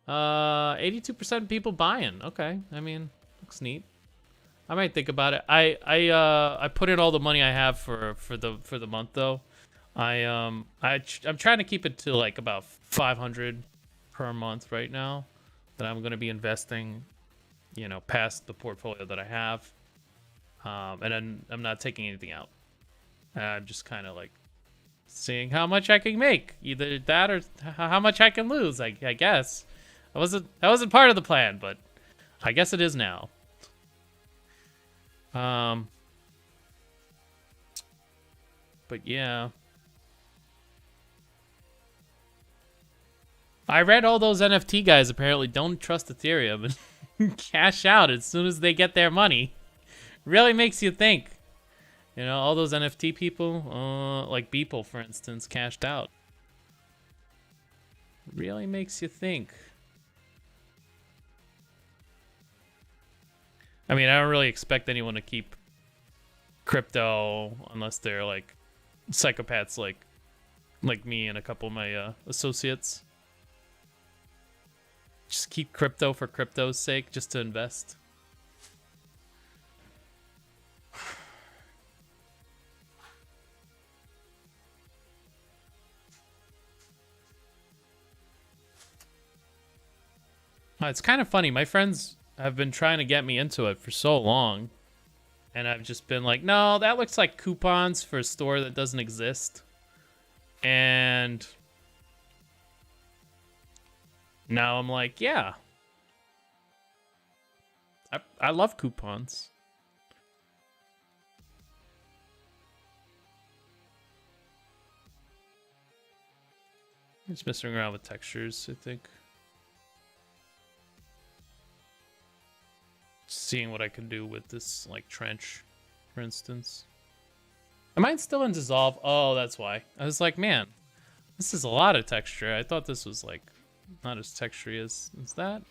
82% people buying. Okay. I mean, looks neat. I might think about it. I put in all the money I have for the month though. I'm trying to keep it to like about 500 per month right now that I'm going to be investing, you know, past the portfolio that I have. And then I'm not taking anything out. I'm just kind of like seeing how much I can make, either that or how much I can lose. I guess that wasn't part of the plan, but I guess it is now. But yeah, I read all those NFT guys apparently don't trust Ethereum and cash out as soon as they get their money. Really makes you think. You know, all those NFT people, like Beeple, for instance, cashed out. Really makes you think. I mean, I don't really expect anyone to keep crypto unless they're like psychopaths like me and a couple of my associates. Just keep crypto for crypto's sake, just to invest. It's kind of funny. My friends have been trying to get me into it for so long. And I've just been like, no, that looks like coupons for a store that doesn't exist. And Now I'm like, yeah. I love coupons. Just messing around with textures, I think. Seeing what I can do with this, like, trench, for instance. Am I still in dissolve? Oh, that's why. I was like, man, this is a lot of texture. I thought this was, like, not as textury as that.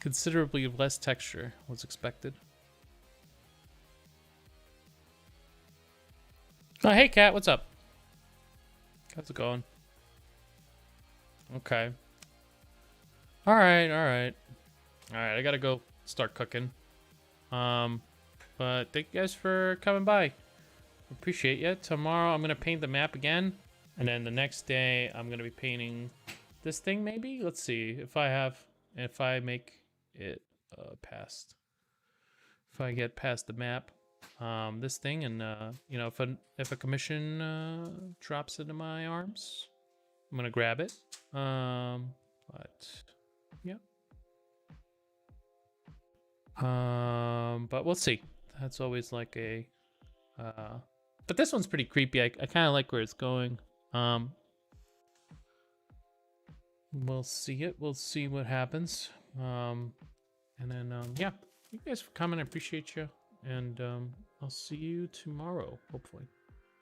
Considerably less texture was expected. Oh, hey, Cat, what's up? How's it going? Okay. All right, all right. All right, I gotta go start cooking. But thank you guys for coming by. Appreciate you. Tomorrow I'm gonna paint the map again, and then the next day I'm gonna be painting this thing. Maybe let's see if I make it past. If I get past the map, this thing, and you know, if a commission drops into my arms, I'm gonna grab it. But yeah. But we'll see. That's always like a but this one's pretty creepy. I kind of like where it's going. We'll see it. We'll see what happens. And then yeah, thank you guys for coming. I appreciate you, and I'll see you tomorrow, hopefully.